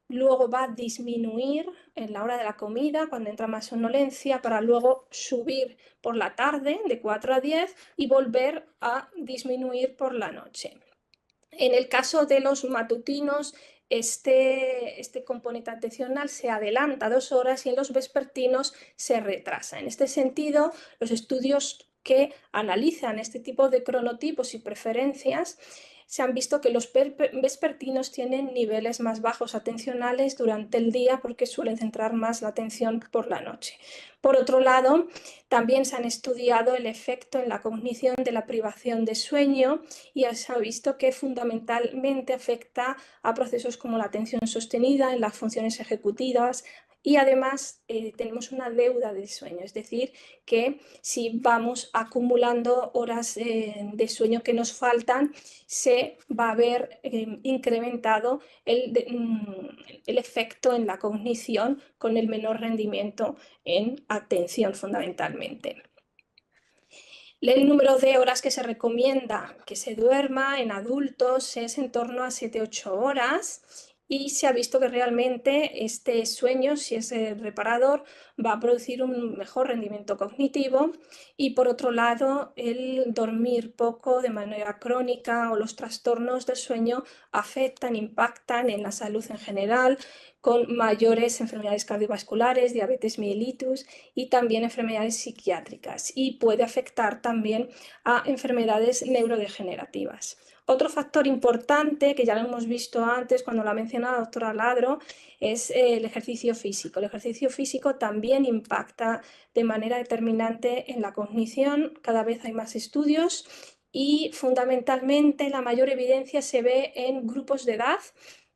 Luego va a disminuir en la hora de la comida, cuando entra más somnolencia, para luego subir por la tarde de 4 a 10 y volver a disminuir por la noche. En el caso de los matutinos, este componente atencional se adelanta 2 horas y en los vespertinos se retrasa. En este sentido, los estudios que analizan este tipo de cronotipos y preferencias se han visto que los vespertinos tienen niveles más bajos atencionales durante el día porque suelen centrar más la atención por la noche. Por otro lado, también se han estudiado el efecto en la cognición de la privación de sueño y se ha visto que fundamentalmente afecta a procesos como la atención sostenida en las funciones ejecutivas. Y además tenemos una deuda de sueño, es decir, que si vamos acumulando horas de sueño que nos faltan, se va a ver incrementado el efecto en la cognición con el menor rendimiento en atención fundamentalmente. El número de horas que se recomienda que se duerma en adultos es en torno a 7-8 horas. Y se ha visto que realmente este sueño, si es reparador, va a producir un mejor rendimiento cognitivo. Y por otro lado, el dormir poco de manera crónica o los trastornos del sueño afectan, impactan en la salud en general, con mayores enfermedades cardiovasculares, diabetes mellitus y también enfermedades psiquiátricas, y puede afectar también a enfermedades neurodegenerativas. Otro factor importante, que ya lo hemos visto antes cuando lo ha mencionado la doctora Ladro, es el ejercicio físico. El ejercicio físico también impacta de manera determinante en la cognición. Cada vez hay más estudios y fundamentalmente la mayor evidencia se ve en grupos de edad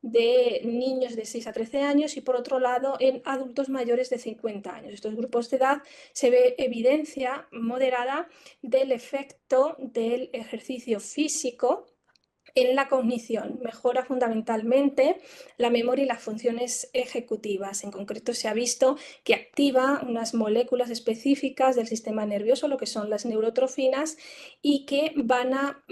de niños de 6 a 13 años y por otro lado en adultos mayores de 50 años. Estos grupos de edad se ve evidencia moderada del efecto del ejercicio físico en la cognición. Mejora fundamentalmente la memoria y las funciones ejecutivas. En concreto, se ha visto que activa unas moléculas específicas del sistema nervioso, lo que son las neurotrofinas, y que van a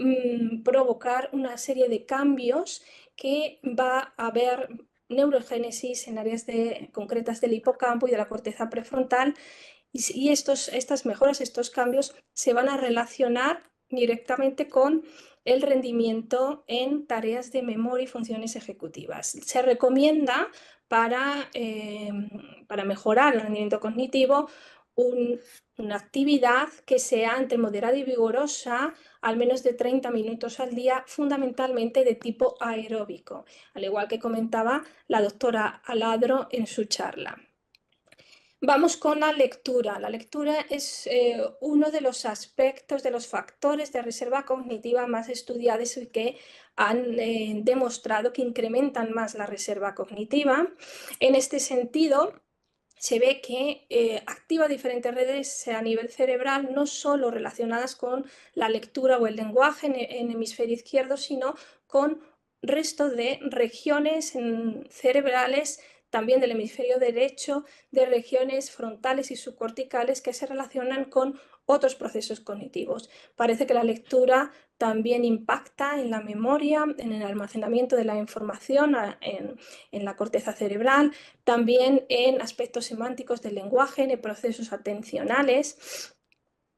provocar una serie de cambios que va a haber neurogénesis en áreas concretas del hipocampo y de la corteza prefrontal. Y estas mejoras, estos cambios, se van a relacionar directamente con el rendimiento en tareas de memoria y funciones ejecutivas. Se recomienda para mejorar el rendimiento cognitivo una actividad que sea entre moderada y vigorosa, al menos de 30 minutos al día, fundamentalmente de tipo aeróbico, al igual que comentaba la doctora Aladro en su charla. Vamos con la lectura. La lectura es uno de los aspectos, de los factores de reserva cognitiva más estudiados y que han demostrado que incrementan más la reserva cognitiva. En este sentido, se ve que activa diferentes redes a nivel cerebral, no solo relacionadas con la lectura o el lenguaje en hemisferio izquierdo, sino con resto de regiones cerebrales, también del hemisferio derecho, de regiones frontales y subcorticales que se relacionan con otros procesos cognitivos. Parece que la lectura también impacta en la memoria, en el almacenamiento de la información, en la corteza cerebral, también en aspectos semánticos del lenguaje, en procesos atencionales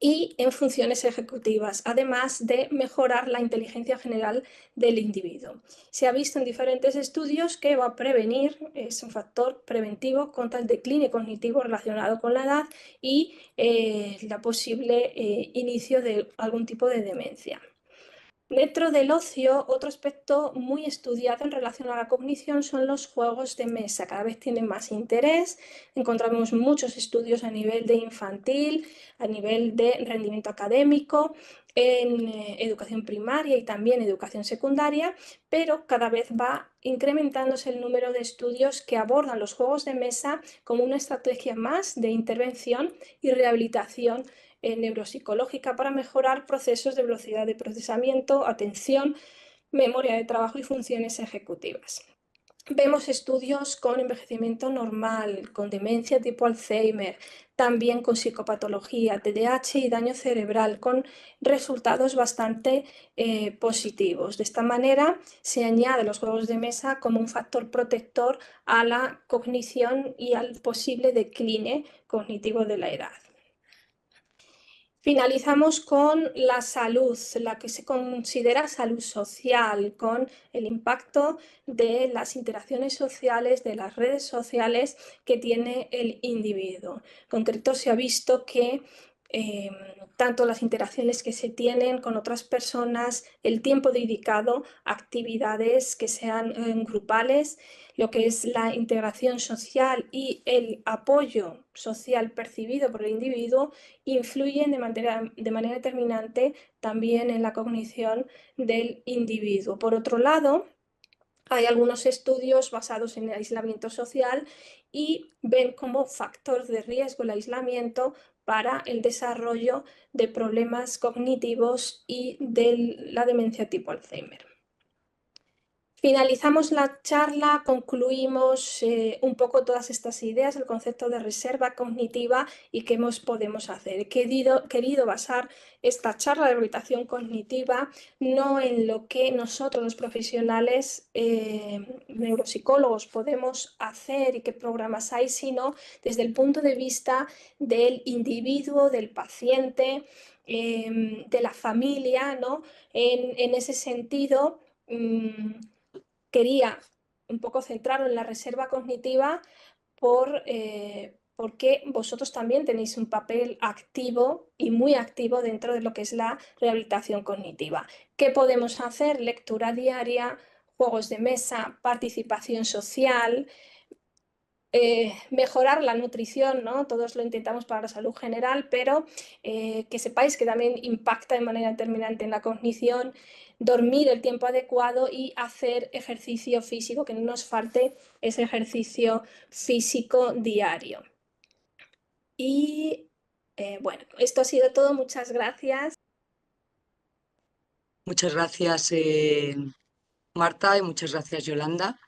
y en funciones ejecutivas, además de mejorar la inteligencia general del individuo. Se ha visto en diferentes estudios que va a prevenir, es un factor preventivo contra el decline cognitivo relacionado con la edad y la posible inicio de algún tipo de demencia. Dentro del ocio, otro aspecto muy estudiado en relación a la cognición son los juegos de mesa. Cada vez tienen más interés. Encontramos muchos estudios a nivel de infantil, a nivel de rendimiento académico, en educación primaria y también educación secundaria, pero cada vez va incrementándose el número de estudios que abordan los juegos de mesa como una estrategia más de intervención y rehabilitación neuropsicológica para mejorar procesos de velocidad de procesamiento, atención, memoria de trabajo y funciones ejecutivas. Vemos estudios con envejecimiento normal, con demencia tipo Alzheimer, también con psicopatología, TDAH y daño cerebral, con resultados bastante positivos. De esta manera se añade los juegos de mesa como un factor protector a la cognición y al posible decline cognitivo de la edad. Finalizamos con la salud, la que se considera salud social, con el impacto de las interacciones sociales, de las redes sociales que tiene el individuo. En concreto, se ha visto que tanto las interacciones que se tienen con otras personas, el tiempo dedicado a actividades que sean grupales, lo que es la integración social y el apoyo social percibido por el individuo, influyen de manera determinante también en la cognición del individuo. Por otro lado, hay algunos estudios basados en el aislamiento social y ven como factor de riesgo el aislamiento para el desarrollo de problemas cognitivos y de la demencia tipo Alzheimer. Finalizamos la charla, concluimos un poco todas estas ideas, el concepto de reserva cognitiva y qué podemos hacer. He querido basar esta charla de rehabilitación cognitiva no en lo que nosotros los profesionales neuropsicólogos podemos hacer y qué programas hay, sino desde el punto de vista del individuo, del paciente, de la familia, ¿no? En ese sentido, quería un poco centrarlo en la reserva cognitiva porque vosotros también tenéis un papel activo y muy activo dentro de lo que es la rehabilitación cognitiva. ¿Qué podemos hacer? Lectura diaria, juegos de mesa, participación social, mejorar la nutrición, ¿no? Todos lo intentamos para la salud general, pero que sepáis que también impacta de manera determinante en la cognición, dormir el tiempo adecuado y hacer ejercicio físico, que no nos falte ese ejercicio físico diario. Y bueno, esto ha sido todo. Muchas gracias. Muchas gracias, Marta, y muchas gracias, Yolanda,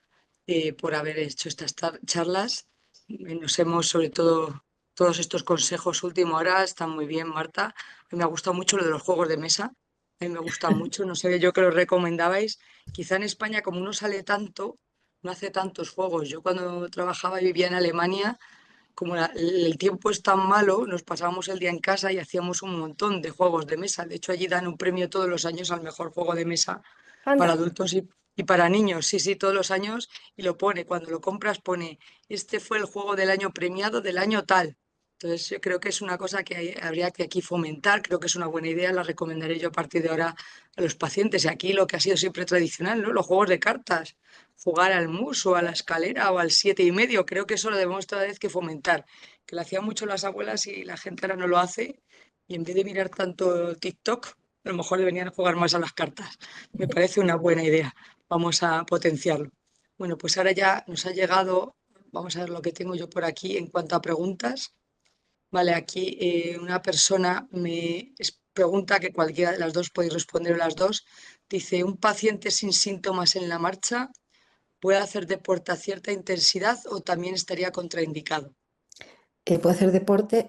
por haber hecho estas charlas. Nos hemos, sobre todo, todos estos consejos último hora están muy bien, Marta. A mí me ha gustado mucho lo de los juegos de mesa. A mí me gusta mucho, no sé yo que los recomendabais. Quizá en España, como no sale tanto, no hace tantos juegos. Yo cuando trabajaba y vivía en Alemania, como el tiempo es tan malo, nos pasábamos el día en casa y hacíamos un montón de juegos de mesa. De hecho, allí dan un premio todos los años al mejor juego de mesa para Anda. adultos y para niños. Sí, sí, todos los años. Y lo pone, cuando lo compras pone, este fue el juego del año premiado del año tal. Entonces, yo creo que es una cosa que habría que aquí fomentar. Creo que es una buena idea. La recomendaré yo a partir de ahora a los pacientes. Y aquí lo que ha sido siempre tradicional, ¿no? Los juegos de cartas. jugar al mus o a la escalera o al 7,5. Creo que eso lo debemos otra vez que fomentar, que lo hacían mucho las abuelas y la gente ahora no lo hace. Y en vez de mirar tanto TikTok, a lo mejor deberían jugar más a las cartas. Me parece una buena idea. Vamos a potenciarlo. Bueno, pues ahora ya nos ha llegado, vamos a ver lo que tengo yo por aquí en cuanto a preguntas. Vale, aquí una persona pregunta, que cualquiera de las dos podéis responder las dos. Dice, ¿un paciente sin síntomas en la marcha puede hacer deporte a cierta intensidad o también estaría contraindicado? ¿Puede hacer deporte?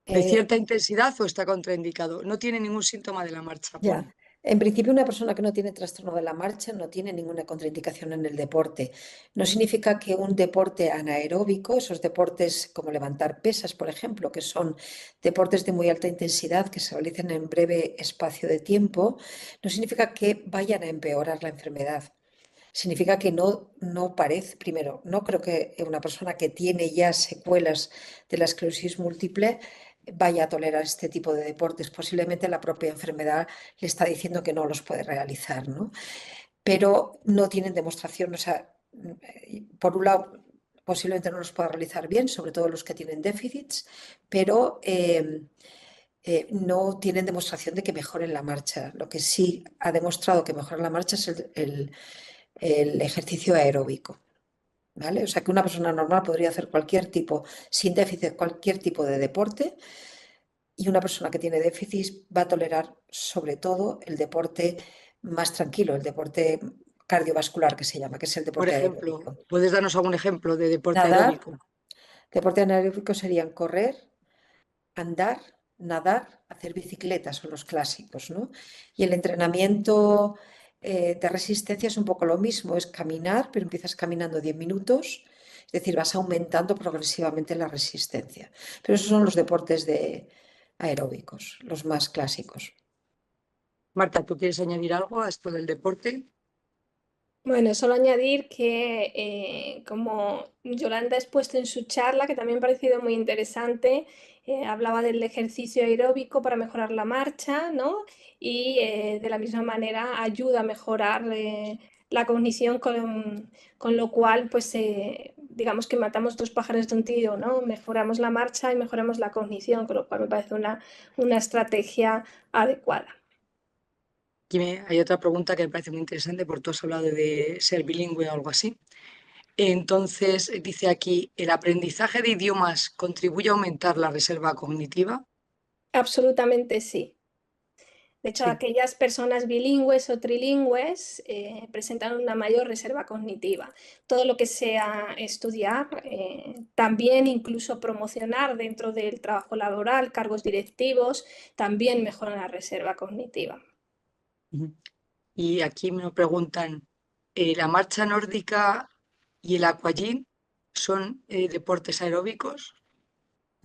¿De Eh, cierta intensidad o está contraindicado? No tiene ningún síntoma de la marcha, pone. Ya, en principio una persona que no tiene trastorno de la marcha no tiene ninguna contraindicación en el deporte. No significa que un deporte anaeróbico, esos deportes como levantar pesas, por ejemplo, que son deportes de muy alta intensidad que se realizan en breve espacio de tiempo, no significa que vayan a empeorar la enfermedad. Significa que no parece, primero, no creo que una persona que tiene ya secuelas de la esclerosis múltiple vaya a tolerar este tipo de deportes. Posiblemente la propia enfermedad le está diciendo que no los puede realizar, ¿no? Pero no tienen demostración, o sea, por un lado, posiblemente no los pueda realizar bien, sobre todo los que tienen déficits, pero no tienen demostración de que mejoren la marcha. Lo que sí ha demostrado que mejora la marcha es el ejercicio aeróbico, ¿vale? O sea que una persona normal podría hacer cualquier tipo, sin déficit, cualquier tipo de deporte, y una persona que tiene déficit va a tolerar sobre todo el deporte más tranquilo, el deporte cardiovascular que se llama, que es el Por deporte ejemplo, aeróbico. ¿puedes darnos algún ejemplo de deporte Nadar, aeróbico? deporte anaeróbico serían correr, andar, nadar, hacer bicicleta, son los clásicos, ¿no? Y el entrenamiento de resistencia es un poco lo mismo, es caminar, pero empiezas caminando 10 minutos, es decir, vas aumentando progresivamente la resistencia. Pero esos son los deportes aeróbicos, los más clásicos. Marta, ¿tú quieres añadir algo a esto del deporte? Bueno, solo añadir que, como Yolanda ha expuesto en su charla, que también me ha parecido muy interesante, hablaba del ejercicio aeróbico para mejorar la marcha, ¿no? Y de la misma manera ayuda a mejorar la cognición, con lo cual, pues, digamos que matamos dos pájaros de un tiro, ¿no? Mejoramos la marcha y mejoramos la cognición, con lo cual me parece una estrategia adecuada. Aquí hay otra pregunta que me parece muy interesante porque tú has hablado de ser bilingüe o algo así. Entonces, dice aquí, ¿el aprendizaje de idiomas contribuye a aumentar la reserva cognitiva? Absolutamente sí. De hecho, Sí. aquellas personas bilingües o trilingües presentan una mayor reserva cognitiva. Todo lo que sea estudiar, también incluso promocionar dentro del trabajo laboral, cargos directivos, también mejora la reserva cognitiva. Ujú. Y aquí me preguntan, ¿la marcha nórdica y el aquagym son deportes aeróbicos?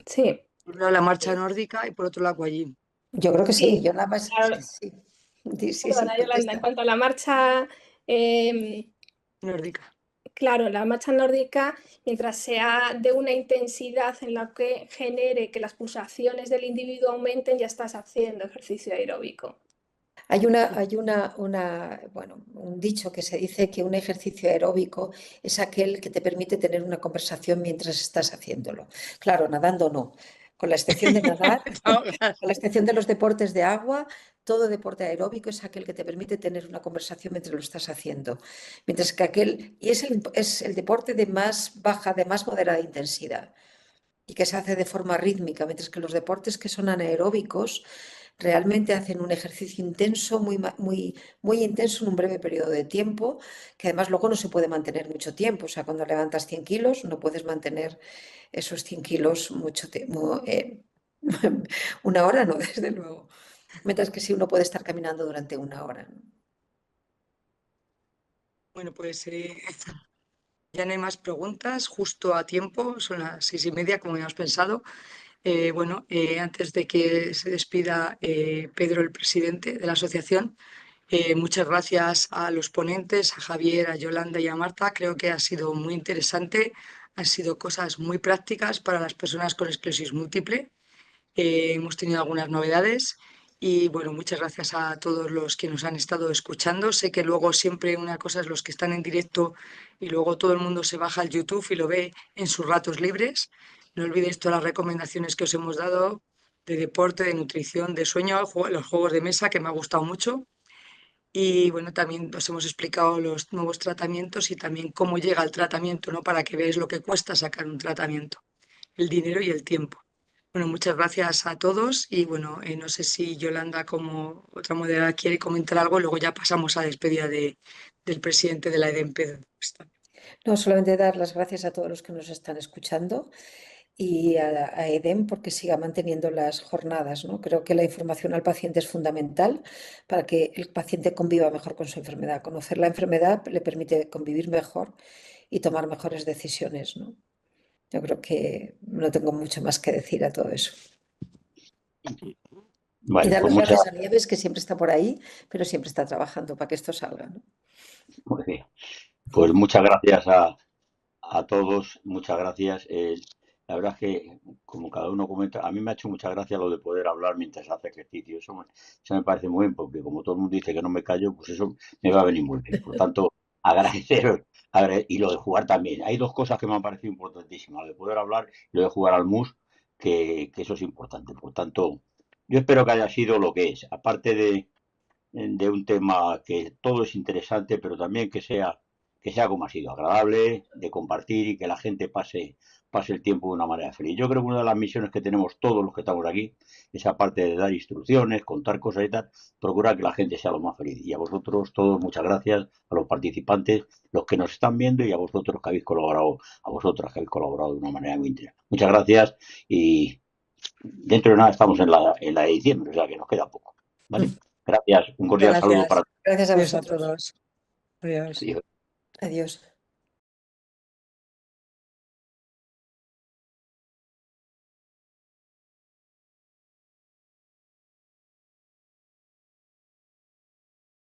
Sí, Por un lado la marcha nórdica y por otro el aquagym. Yo creo que sí, sí, yo nada más, sí, claro. sí, sí, sí, sí, Perdona, Yolanda, en contesta. cuanto a la marcha, em, Nórdica. claro, la marcha nórdica, mientras sea de una intensidad en la que genere que las pulsaciones del individuo aumenten, ya estás haciendo ejercicio aeróbico. Bueno, un dicho que se dice que un ejercicio aeróbico es aquel que te permite tener una conversación mientras estás haciéndolo. Claro, nadando no. Con la excepción de nadar, No, con la excepción de los deportes de agua, todo deporte aeróbico es aquel que te permite tener una conversación mientras lo estás haciendo. Mientras que y es el deporte de más baja, de más moderada intensidad y que se hace de forma rítmica, mientras que los deportes que son anaeróbicos realmente hacen un ejercicio intenso, muy intenso en un breve periodo de tiempo, que además luego no se puede mantener mucho tiempo. O sea, cuando levantas 100 kilos, no puedes mantener esos 100 kilos mucho tiempo. Una hora no, desde luego. Mientras que sí uno puede estar caminando durante una hora, ¿no? bueno, pues ya no hay más preguntas, justo a tiempo, son las 6:30, como habíamos pensado. Bueno, antes de que se despida Pedro, el presidente de la asociación, muchas gracias a los ponentes, a Javier, a Yolanda y a Marta. Creo que ha sido muy interesante, han sido cosas muy prácticas para las personas con esclerosis múltiple. Hemos tenido algunas novedades Y bueno, muchas gracias a todos los que nos han estado escuchando. Sé que luego siempre una cosa es los que están en directo y luego todo el mundo se baja al YouTube y lo ve en sus ratos libres. No olvidéis todas las recomendaciones que os hemos dado de deporte, de nutrición, de sueño, los juegos de mesa, que me ha gustado mucho. Y bueno, también os hemos explicado los nuevos tratamientos y también cómo llega el tratamiento, ¿no? Para que veáis lo que cuesta sacar un tratamiento, el dinero y el tiempo. Bueno, muchas gracias a todos y bueno, no sé si Yolanda como otra moderadora quiere comentar algo y luego ya pasamos a la despedida del presidente de la EDEMPE. No, solamente dar las gracias a todos los que nos están escuchando y a EDEM porque siga manteniendo las jornadas, ¿no? Creo que la información al paciente es fundamental para que el paciente conviva mejor con su enfermedad. Conocer la enfermedad le permite convivir mejor y tomar mejores decisiones, ¿no? Yo creo que no tengo mucho más que decir a todo eso. Y Vale, dar pues las muchas, gracias a Nieves, que siempre está por ahí, pero siempre está trabajando para que esto salga, ¿no? muy bien. Pues muchas gracias a todos, muchas gracias. La verdad es que, como cada uno comenta, a mí me ha hecho mucha gracia lo de poder hablar mientras hace ejercicio. Eso me parece muy bien, porque como todo el mundo dice que no me callo, pues eso me va a venir muy bien. Por tanto, agradeceros. Y lo de jugar también. Hay dos cosas que me han parecido importantísimas, lo de poder hablar y lo de jugar al mus, que eso es importante. Por tanto, yo espero que haya sido lo que es, aparte de un tema que todo es interesante, pero también que sea como ha sido, agradable, de compartir y que la gente pase el tiempo de una manera feliz. Yo creo que una de las misiones que tenemos todos los que estamos aquí es, aparte de dar instrucciones, contar cosas y tal, procurar que la gente sea lo más feliz. Y a vosotros todos, muchas gracias, a los participantes, los que nos están viendo y a vosotros que habéis colaborado, a vosotras que habéis colaborado de una manera muy interesante. Muchas gracias y dentro de nada estamos en la de diciembre, o sea que nos queda poco. ¿Vale? Gracias, un cordial saludo para Gracias. Gracias a Adiós a vosotros. todos. Adiós. todos. Adiós.